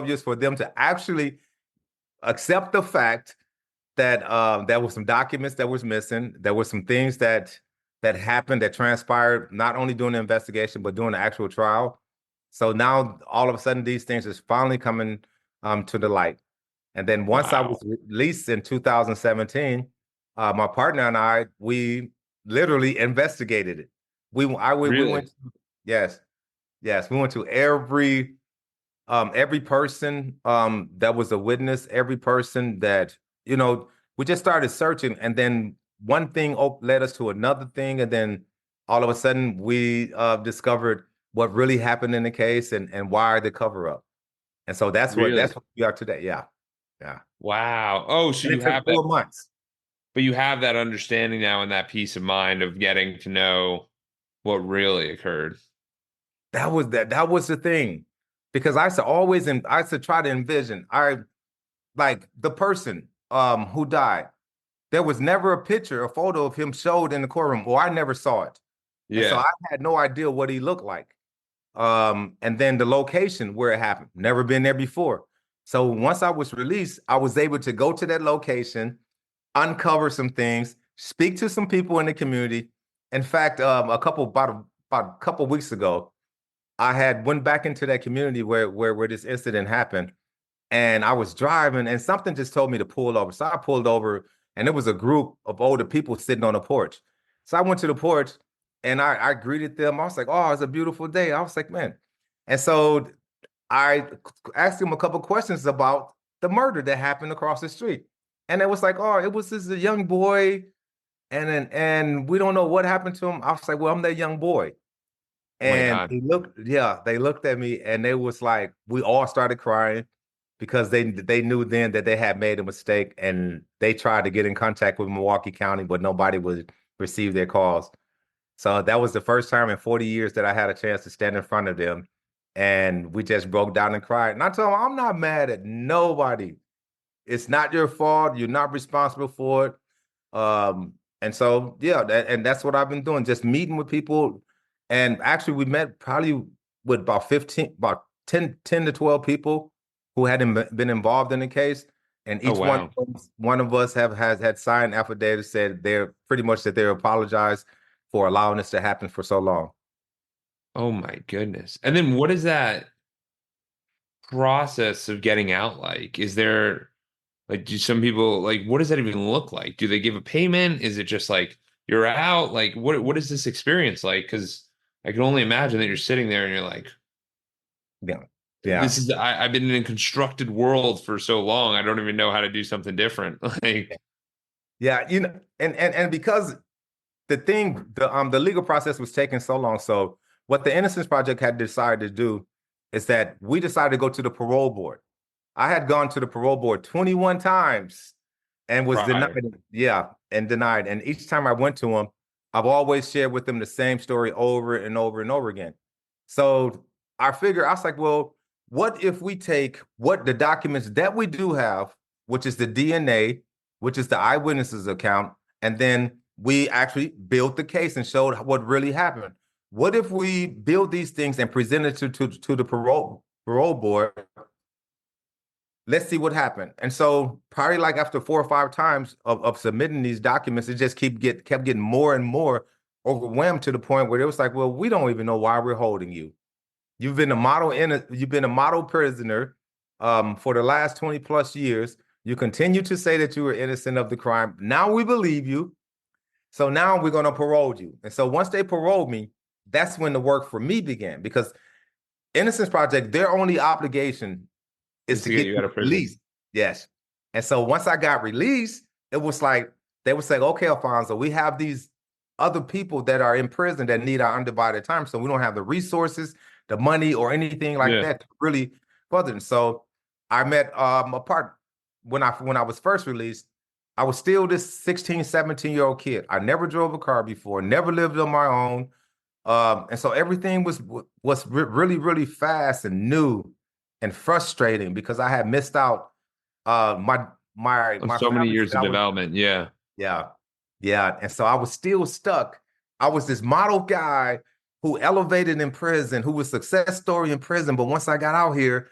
years for them to actually accept the fact that there were some documents that was missing. There were some things that happened that transpired not only during the investigation but during the actual trial. So now all of a sudden these things is finally coming to the light. And then once I Wow. was released in 2017, my partner and we literally investigated it. We went Really? to, yes, yes, we went to every person that was a witness, every person that, we just started searching, and then one thing led us to another thing, and then all of a sudden we discovered what really happened in the case and why the cover up. And so that's Really? what we are today. Yeah. Yeah. Wow. Oh, so And you it took have that, 4 months. but you have that understanding now and that peace of mind of getting to know what really occurred. That was the thing. Because I used to try to envision like the person who died. There was never a photo of him showed in the courtroom, or I never saw it. And so Yeah. I had no idea what he looked like. And then the location where it happened, never been there before. So once I was released, I was able to go to that location, uncover some things, speak to some people in the community. In fact, about a couple weeks ago, I had went back into that community where this incident happened, and I was driving, and something just told me to pull over. So I pulled over, and there was a group of older people sitting on a porch. So I went to the porch, and I greeted them. I was like, "Oh, it's a beautiful day." I was like, "Man," and so I asked them a couple questions about the murder that happened across the street, and it was like, "Oh, it was this a young boy, and we don't know what happened to him." I was like, "Well, I'm that young boy." Oh my And God. they looked at me, and they was like, we all started crying because they knew then that they had made a mistake, and they tried to get in contact with Milwaukee County, but nobody would receive their calls. So that was the first time in 40 years that I had a chance to stand in front of them, and we just broke down and cried. And I told them, I'm not mad at nobody. It's not your fault. You're not responsible for it. And so, yeah, and that's what I've been doing, just meeting with people. And actually, we met probably with about 10 to 12 people who hadn't been involved in the case. And Oh each wow. one of us has had signed affidavits said they're pretty much that they apologize for allowing this to happen for so long. Oh my goodness. And then what is that process of getting out like? Is there Like, do some people like what does that even look like? Do they give a payment? Is it just like you're out? Like, what is this experience like? Because I can only imagine that you're sitting there and you're like, Yeah. Yeah. this is I've been in a constructed world for so long. I don't even know how to do something different. Like, Yeah. And because the legal process was taking so long. So what the Innocence Project had decided to do is that we decided to go to the parole board. I had gone to the parole board 21 times and was denied. prior. Yeah, and denied. And each time I went to them, I've always shared with them the same story over and over and over again. So I was like, well, what if we take what the documents that we do have, which is the DNA, which is the eyewitnesses account, and then we actually built the case and showed what really happened. What if we build these things and present it to the parole board? Let's see what happened. And so probably like after 4 or 5 times of submitting these documents, it just kept getting more and more overwhelmed to the point where it was like, well, we don't even know why we're holding you. You've been a model prisoner for the last 20 plus years. You continue to say that you were innocent of the crime. Now we believe you. So now we're going to parole you. And so once they paroled me, that's when the work for me began because Innocence Project, their only obligation is Is to to get get you you out of prison. released. Yes. And so once I got released, it was like they would say, okay, Alfonso, we have these other people that are in prison that need our undivided time. So we don't have the resources, the money, or anything like Yeah. that to really further. And so I met a partner when I was first released. I was still this 16, 17-year-old kid. I never drove a car before, never lived on my own. And so everything was really, really fast and new and frustrating because I had missed out Of my so many family years said of I was development. Yeah. yeah, yeah. And so I was still stuck. I was this model guy who elevated in prison, who was success story in prison. But once I got out here,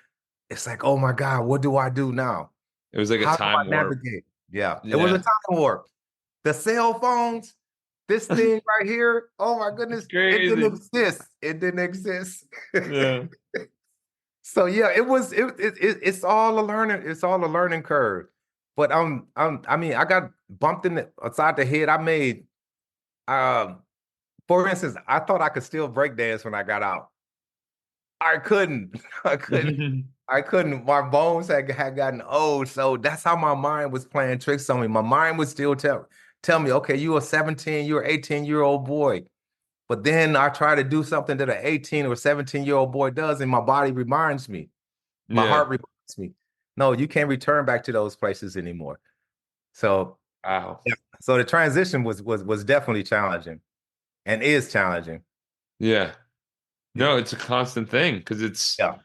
it's like, oh my God, what do I do now? It was like a How do I time warp. navigate? Yeah, it was a Yeah. time warp. The cell phones, this thing right here, oh my It's goodness, it didn't crazy. exist. It didn't exist. Yeah. So yeah, it's all a learning curve. But I mean, I got bumped in the upside the head. I made um for instance, I thought I could still break dance when I got out. I couldn't. I couldn't. I couldn't. My bones had gotten old. So that's how my mind was playing tricks on me. My mind would still tell me, okay, you're 18-year-old boy. But then I try to do something that an 18 or 17-year-old boy does, and my body reminds me, my Yeah. heart reminds me, no, you can't return back to those places anymore. So Wow. yeah. So the transition was definitely challenging and is challenging. Yeah. Yeah. No, it's a constant thing because it's Yeah.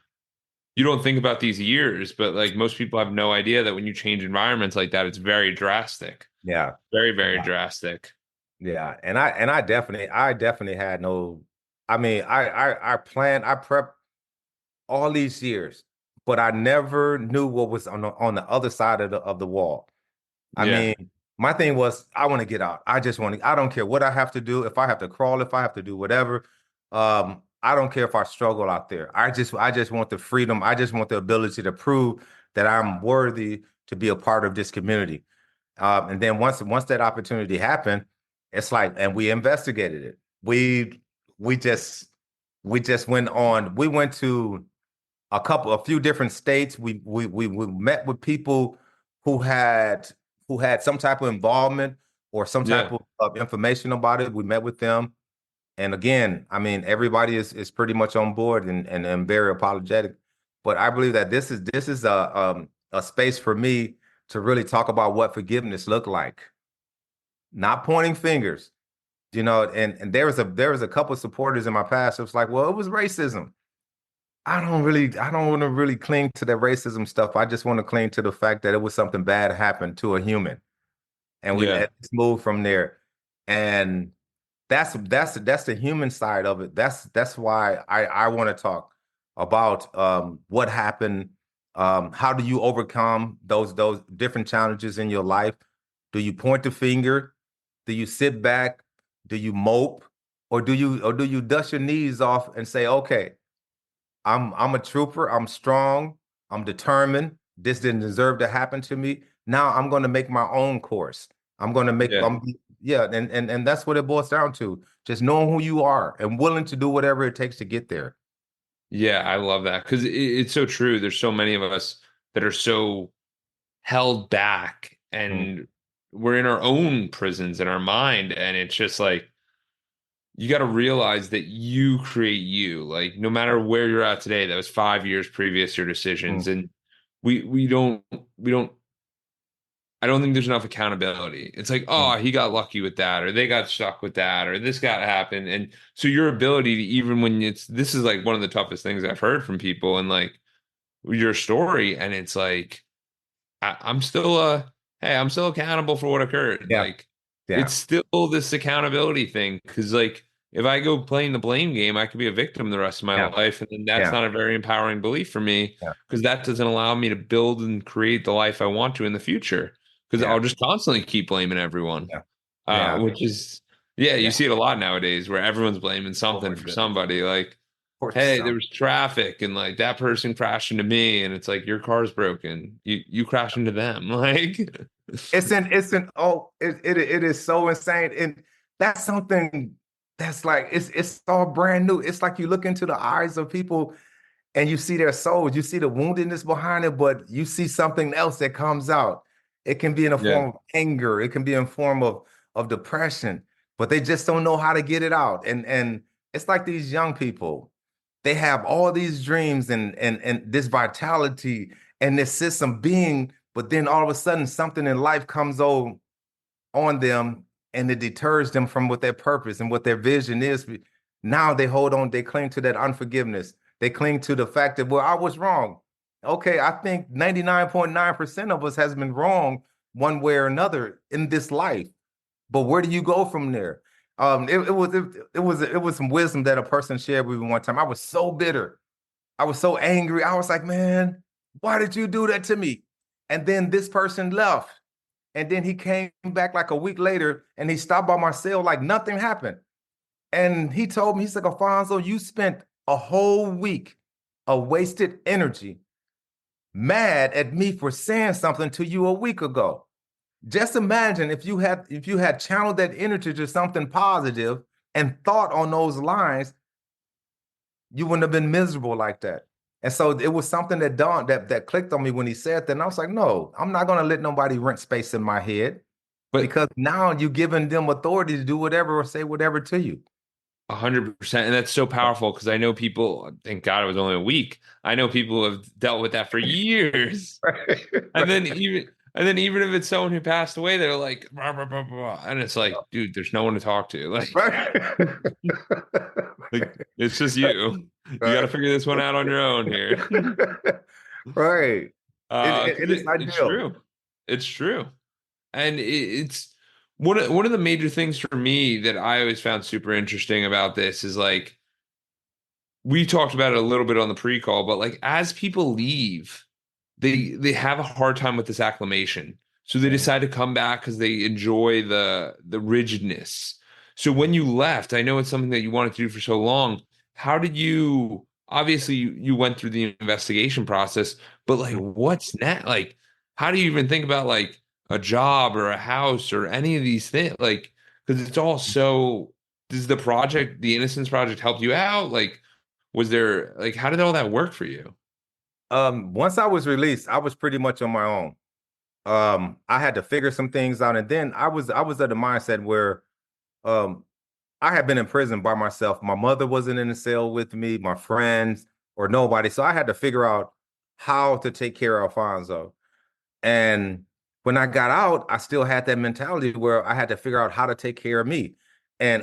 you don't think about these years, but like most people have no idea that when you change environments like that, it's very drastic. Yeah. Very, very Yeah. drastic. Yeah. And I definitely had no, I mean, I prepped all these years, but I never knew what was on the other side of the wall. I Yeah. mean, my thing was I want to get out. I don't care what I have to do. If I have to crawl, if I have to do whatever. I don't care if I struggle out there. I just want the freedom. I just want the ability to prove that I'm worthy to be a part of this community. And then once that opportunity happened, it's like, and we investigated it. We just we just went on. We went to a few different states. We met with people who had who had some type of involvement or some type Yeah. of information about it. We met with them. And again, I mean, everybody is pretty much on board and very apologetic. But I believe that this is a space for me to really talk about what forgiveness looked like, not pointing fingers, and there was a couple of supporters in my past. It was like, well, it was racism. I don't want to really cling to the racism stuff. I just want to cling to the fact that it was something bad happened to a human, and Yeah. let's move from there. And that's the human side of it. That's why I want to talk about what happened. How do you overcome those different challenges in your life? Do you point the finger? Do you sit back? Do you mope? Or do you dust your knees off and say, okay, I'm a trooper. I'm strong. I'm determined. This didn't deserve to happen to me. Now I'm going to make my own course. I'm going to make, Yeah. yeah. And that's what it boils down to. Just knowing who you are and willing to do whatever it takes to get there. Yeah, I love that because it's so true. There's so many of us that are so held back Mm, and we're in our own prisons in our mind. And it's just like, you got to realize that you create you. Like, no matter where you're at today, that was 5 years previous to your decisions. mm, And we don't, I don't think there's enough accountability. It's like, mm, oh, he got lucky with that, or they got stuck with that, or this got happened. And so your ability to, even when this is like one of the toughest things I've heard from people and like your story, and it's like, I'm still hey, I'm still accountable for what occurred. yeah, Like yeah, it's still this accountability thing because like if I go playing the blame game, I could be a victim the rest of my yeah, life, and then that's yeah, not a very empowering belief for me yeah, because that doesn't allow me to build and create the life I want to in the future. Because yeah, I'll just constantly keep blaming everyone, yeah, yeah, which is yeah, you yeah. see it a lot nowadays where everyone's blaming Oh something my for goodness. somebody. Like For hey, there some. was traffic and like that person crashed into me and it's like your car's broken. You crashed into them. Like It is so insane. And that's something that's like it's all brand new. It's like you look into the eyes of people and you see their souls, you see the woundedness behind it, but you see something else that comes out. It can be in a yeah, form of anger, it can be in form of depression, but they just don't know how to get it out. And it's like these young people, they have all these dreams and this vitality and this system being, but then all of a sudden something in life comes on them and it deters them from what their purpose and what their vision is. Now they hold on, they cling to that unforgiveness. They cling to the fact that, well, I was wrong. Okay, I think 99.9% of us has been wrong one way or another in this life. But where do you go from there? It was some wisdom that a person shared with me one time. I was so bitter. I was so angry. I was like, man, why did you do that to me? And then this person left. And then he came back like a week later and he stopped by my cell like nothing happened. And he told me, he's like, Alfonso, you spent a whole week of wasted energy mad at me for saying something to you a week ago. Just imagine if you had channeled that energy to something positive and thought on those lines, you wouldn't have been miserable like that. And so it was something that dawned that clicked on me when he said that. And I was like, no, I'm not gonna let nobody rent space in my head but because now you're giving them authority to do whatever or say whatever to you. 100%. And that's so powerful because I know people, thank God it was only a week. I know people who have dealt with that for years. Right. And then even if it's someone who passed away, they're like, "Blah, blah, blah, blah." And it's like, dude, there's no one to talk to. Right. Like it's just you. You got to Right. figure this one out on your own here. Right. And 'Cause it's it's ideal. true. It's true. And it's one of the major things for me that I always found super interesting about this is like we talked about it a little bit on the pre-call, but like as people leave, they have a hard time with this acclimation. So they Mhm. decide to come back because they enjoy the rigidness. So when you left, I know it's something that you wanted to do for so long. How did you obviously you went through the investigation process, but like what's next? Like, how do you even think about like a job or a house or any of these things? Like, because it's all so does the Innocence Project help you out? Like, was there like how did all that work for you? Once I was released, I was pretty much on my own. I had to figure some things out, and then I was at the mindset where um I had been in prison by myself. My mother wasn't in the cell with me, my friends, or nobody. So I had to figure out how to take care of Alfonso. And when I got out, I still had that mentality where I had to figure out how to take care of me. And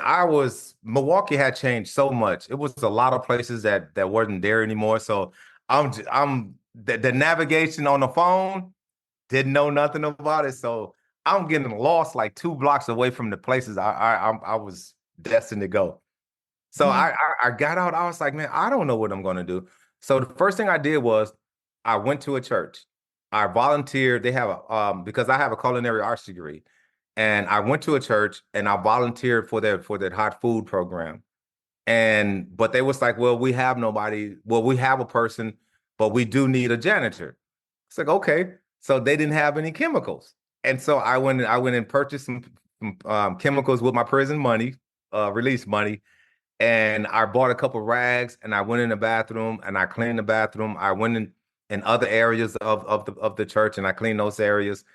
Milwaukee had changed so much. It was a lot of places that wasn't there anymore. So I'm the navigation on the phone, didn't know nothing about it. So I'm getting lost like 2 blocks away from the places I was destined to go. So I got out. I was like, man, I don't know what I'm going to do. So the first thing I did was I went to a church. I volunteered. They have because I have a culinary arts degree, and I went to a church and I volunteered for their hot food program. But they was like, well, we have nobody. Well, we have a person, but we do need a janitor. It's like, okay. So they didn't have any chemicals. And so I went and purchased some chemicals with my prison money, release money, and I bought a couple rags and I went in the bathroom and I cleaned the bathroom. I went in other areas of the church and I cleaned those areas.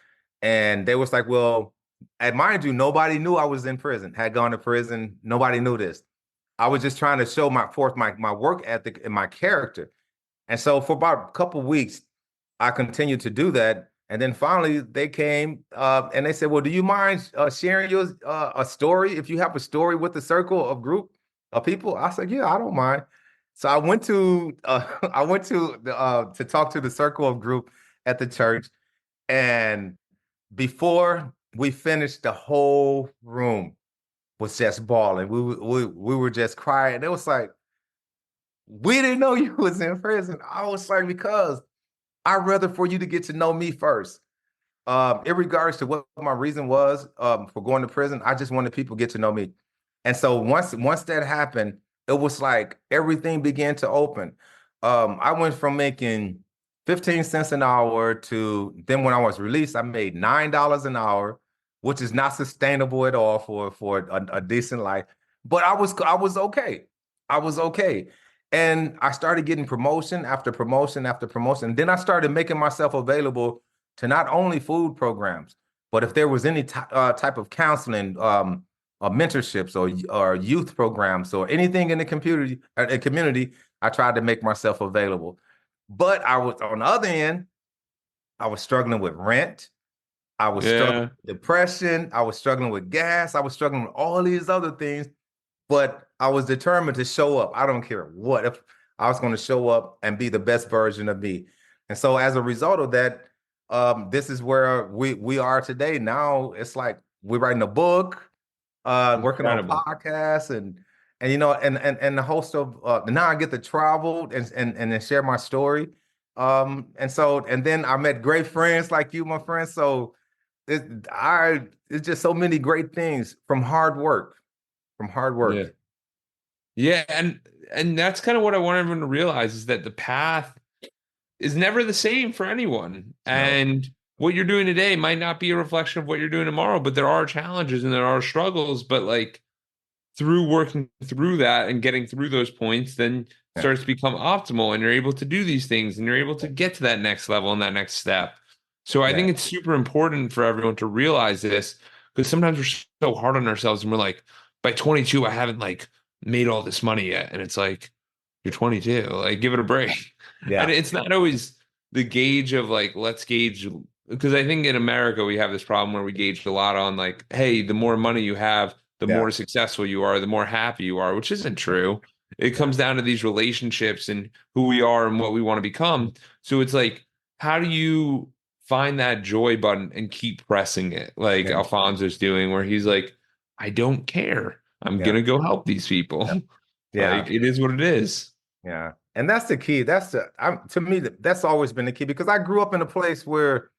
And they was like, well, and mind you, nobody knew I was in prison, had gone to prison. Nobody knew this. I was just trying to show my work ethic and my character. And so for about a couple of weeks, I continued to do that. And then finally they came and they said, well, do you mind sharing your a story? If you have a story with the circle of group of people? I said, yeah, I don't mind. So I went to I went to talk to the circle of group at the church. And before we finished, the whole room was just bawling. We were just crying. It was like, we didn't know you was in prison. I was like, because I'd rather for you to get to know me first. In regards to what my reason was for going to prison, I just wanted people to get to know me. And so once that happened, it was like everything began to open. I went from making 15 cents an hour to then when I was released, I made $9 an hour, which is not sustainable at all for a decent life. But I was okay. I was okay. And I started getting promotion after promotion after promotion. Then I started making myself available to not only food programs, but if there was any type of counseling, or mentorships, or youth programs, or anything in the community, I tried to make myself available. But I was on the other end, I was struggling with rent. I was struggling Yeah. with depression. I was struggling with gas. I was struggling with all these other things, but I was determined to show up. I don't care what. If I was going to show up and be the best version of me. And so as a result of that, this is where we are today. Now it's like we're writing a book, working on Incredible. podcasts, and and the host of now I get to travel and then share my story. And then I met great friends like you, my friend. So it's just so many great things from hard work, from hard Yeah. work. Yeah. And that's kind of what I want everyone to realize is that the path is never the same for anyone. No. And what you're doing today might not be a reflection of what you're doing tomorrow, but there are challenges and there are struggles. But like through working through that and getting through those points, then Yeah. starts to become optimal and you're able to do these things and you're able to get to that next level and that next step. So I Yeah. think it's super important for everyone to realize this because sometimes we're so hard on ourselves and we're like, by 22, I haven't like made all this money yet. And it's like, you're 22, like give it a break. And Yeah. it's not always the gauge of like, let's gauge, because I think in America we have this problem where we gauge a lot on like, hey, the more money you have, the Yeah. more successful you are, the more happy you are, which isn't true. It Yeah. comes down to these relationships and who we are and what we want to become. So it's like, how do you find that joy button and keep pressing it like Yeah. Alfonso's doing, where he's like, I don't care. I'm Yeah. gonna go help these people. Yeah. Yeah. Like it is what it is. Yeah. And that's the key. To me, that's always been the key because I grew up in a place where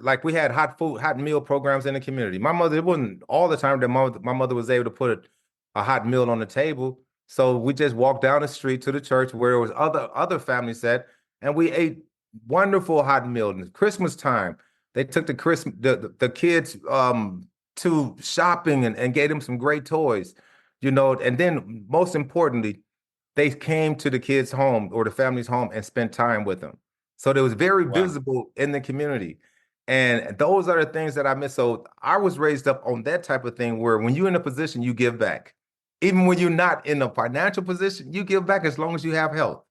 like we had hot food, hot meal programs in the community. My mother, it wasn't all the time that my mother was able to put a hot meal on the table. So we just walked down the street to the church where there was other families at, and we ate wonderful hot meal. And Christmas time, they took the kids to shopping and gave them some great toys, and then most importantly, they came to the kids' home or the family's home and spent time with them. So it was very Wow. visible in the community. And those are the things that I miss. So I was raised up on that type of thing where when you're in a position, you give back. Even when you're not in a financial position, you give back as long as you have health.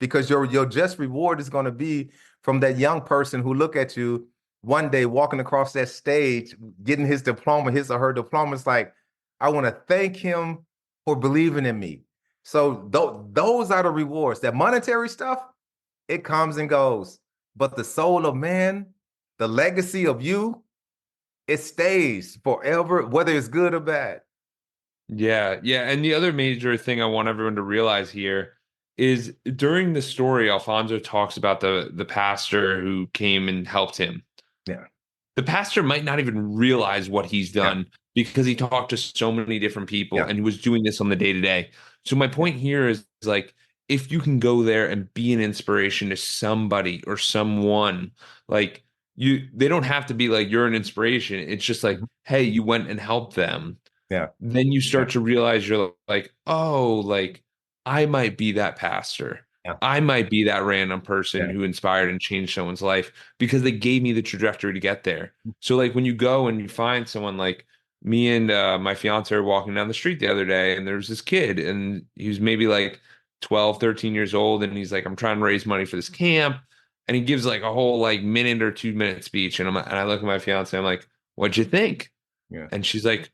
Because your just reward is going to be from that young person who look at you one day walking across that stage, getting his diploma, his or her diploma. It's like, I want to thank him for believing in me. So those are the rewards. That monetary stuff, it comes and goes. But the soul of man, the legacy of you, it stays forever, whether it's good or bad. Yeah, yeah. And the other major thing I want everyone to realize here is during the story, Alfonso talks about the pastor who came and helped him. Yeah, The pastor might not even realize what he's yeah, done because he talked to so many different people yeah, and he was doing this on the day to day. So my yeah, point here is like if you can go there and be an inspiration to somebody or someone, like they don't have to be like you're an inspiration. It's just like, hey, you went and helped them. Yeah. Then you Yeah. start to realize you're like, oh, like I might be that pastor. Yeah. I might be that random person Yeah. who inspired and changed someone's life because they gave me the trajectory to get there. So like when you go and you find someone like me and my fiance are walking down the street the other day and there's this kid and he was maybe like 12, 13 years old and he's like, I'm trying to raise money for this camp. And he gives like a whole like minute or 2 minute speech. And I look at my fiance, I'm like, what'd you think? Yeah. And she's like,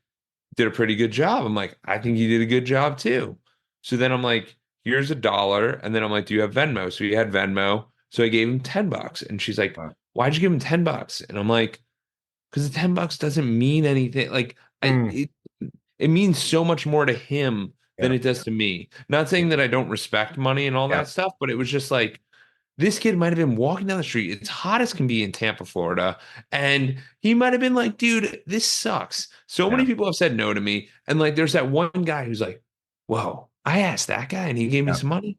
did a pretty good job. I'm like, I think you did a good job too. So then I'm like, here's $1. And then I'm like, do you have Venmo? So he had Venmo. So I gave him $10. And she's like, Wow. why'd you give him $10? And I'm like, because the $10 doesn't mean anything. Like Mm. it means so much more to him than Yeah. it does to me. Not saying that I don't respect money and all Yeah. that stuff, but it was just like this kid might have been walking down the street. It's hot as can be in Tampa, Florida. And he might have been like, dude, this sucks. So Yeah. many people have said no to me. And like, there's that one guy who's like, whoa, I asked that guy and he gave me Yeah. some money.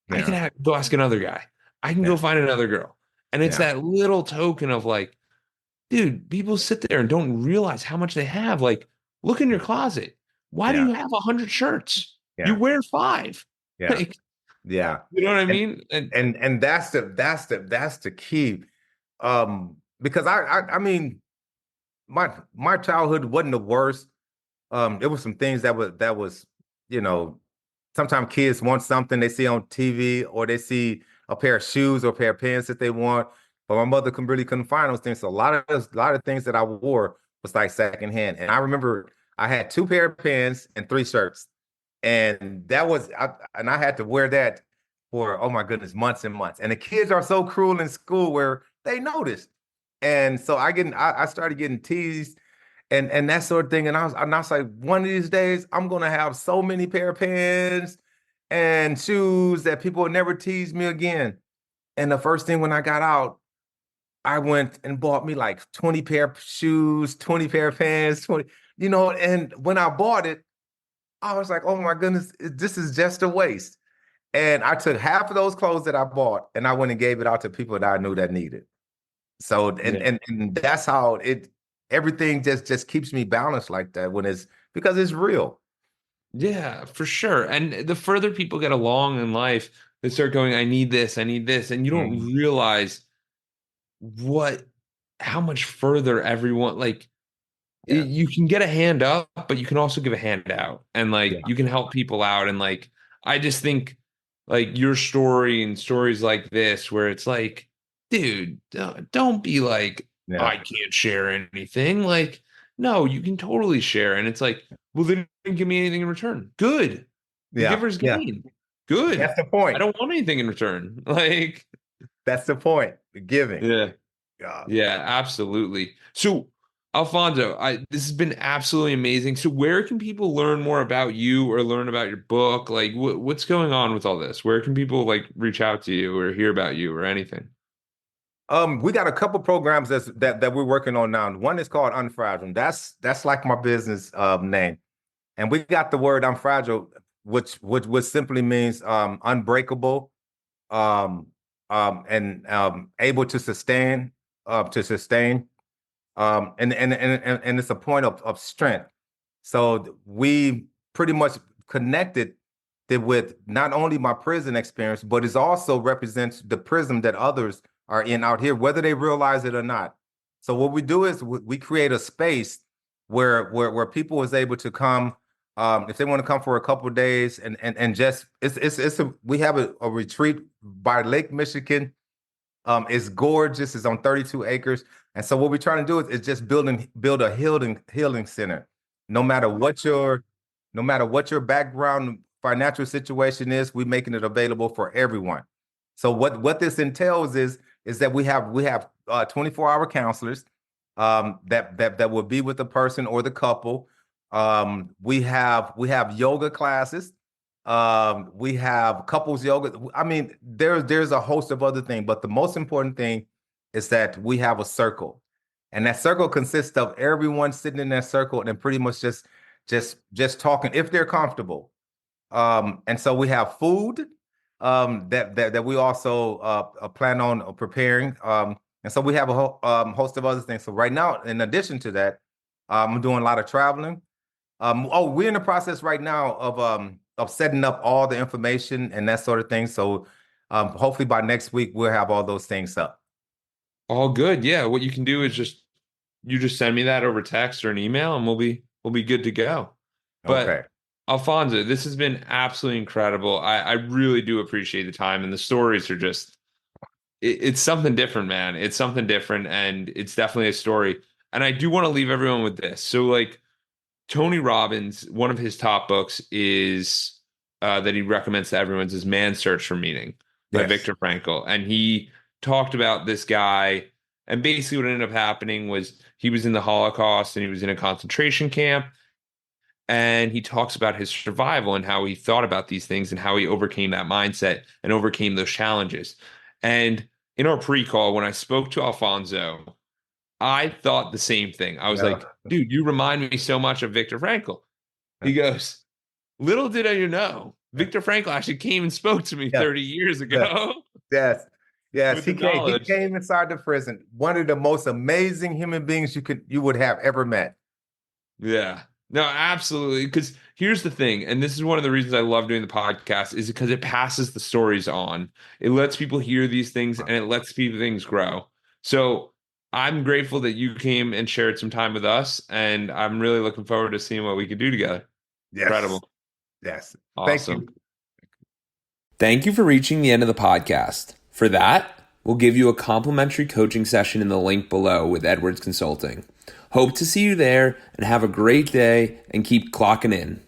I can Yeah. go ask another guy. I can Yeah. go find another girl. And it's Yeah. that little token of like, dude, people sit there and don't realize how much they have. Like, look in your closet. Why do Yeah. you have 100 shirts? You Yeah. wear five. Yeah. Like, Yeah. you know what I And mean? And and that's the key. Because I mean, my childhood wasn't the worst. There were some things that was, you know, sometimes kids want something they see on TV or they see a pair of shoes or a pair of pants that they want, but my mother couldn't find those things. So a lot of things that I wore was like secondhand. And I remember I had two pair of pants and three shirts, and I had to wear that for, oh my goodness, months and months. And the kids are so cruel in school where they noticed, and so I started getting teased and that sort of thing. And I was like, one of these days, I'm gonna have so many pair of pants and shoes that people will never tease me again. And the first thing when I got out, I went and bought me like 20 pair of shoes, 20 pair of pants, 20, and when I bought it, I was like, oh my goodness, this is just a waste. And I took half of those clothes that I bought and I went and gave it out to people that I knew that needed. So yeah. and that's how everything just keeps me balanced like that when it's because it's real. Yeah, for sure. And the further people get along in life, they start going, I need this, I need this. And you don't Mhm. realize what, how much further everyone, like, Yeah, you can get a hand up, but you can also give a hand out. And like, yeah, you can help people out. And like, I just think like your story and stories like this, where it's like, dude, don't be like, yeah, I can't share anything. Like, no, you can totally share. And it's like, well, they didn't give me anything in return. Good. The yeah, giver's yeah. gain. Good. That's the I point. don't want anything in return. Like, That's the point. The giving. yeah. Yeah. Yeah, absolutely. So, Alfonso, this has been absolutely amazing. So, where can people learn more about you or learn about your book? Like, what's going on with all this? Where can people like reach out to you or hear about you or anything? We got a couple programs that we're working on now. One is called Unfragile. That's like my business name. And we got the word unfragile, which simply means unbreakable, um, and able to sustain. And it's a point of strength. So we pretty much connected it with not only my prison experience, but it also represents the prism that others are in out here, whether they realize it or not. So what we do is we create a space where people is able to come, if they want to come for a couple of days and just we have a retreat by Lake Michigan. It's gorgeous. It's on 32 acres. And so what we're trying to do is just build a healing center. No matter what your no matter what your background financial situation is, we're making it available for everyone. So what this entails is that we have 24-hour counselors that will be with the person or the couple. We have yoga classes. We have couples yoga. I mean, there's a host of other things, but the most important thing is that we have a circle, and that circle consists of everyone sitting in that circle and pretty much just talking if they're comfortable. And so we have food that we also plan on preparing. And so we have a host of other things. So right now, in addition to that, I'm doing a lot of traveling. We're in the process right now of setting up all the information and that sort of thing. So hopefully by next week we'll have all those things up. All good. Yeah. What you can do is just send me that over text or an email and we'll be good to go. Okay. But Alfonso, this has been absolutely incredible. I really do appreciate the time and the stories are just it's something different, man. It's something different and it's definitely a story. And I do want to leave everyone with this. So like Tony Robbins, one of his top books is that he recommends to everyone's is Man's Search for Meaning by Yes. Viktor Frankl. And he talked about this guy. And basically, what ended up happening was he was in the Holocaust and he was in a concentration camp. And he talks about his survival and how he thought about these things and how he overcame that mindset and overcame those challenges. And in our pre-call, when I spoke to Alfonso, I thought the same thing. I was Yeah. like, dude, you remind me so much of Viktor Frankl. He goes, little did I know, Viktor Frankl actually came and spoke to me Yes. 30 years Yes. ago Yes. Yes. with the He knowledge. came inside the prison. One of the most amazing human beings you would have ever met. Yeah. No, absolutely. Because here's the thing, and this is one of the reasons I love doing the podcast, is because it passes the stories on. It lets people hear these things and it lets people things grow. So I'm grateful that you came and shared some time with us, and I'm really looking forward to seeing what we could do together. Yes. Incredible. Yes. Thank Awesome. you. Thank you for reaching the end of the podcast. For that, we'll give you a complimentary coaching session in the link below with Edwards Consulting. Hope to see you there and have a great day and keep clocking in.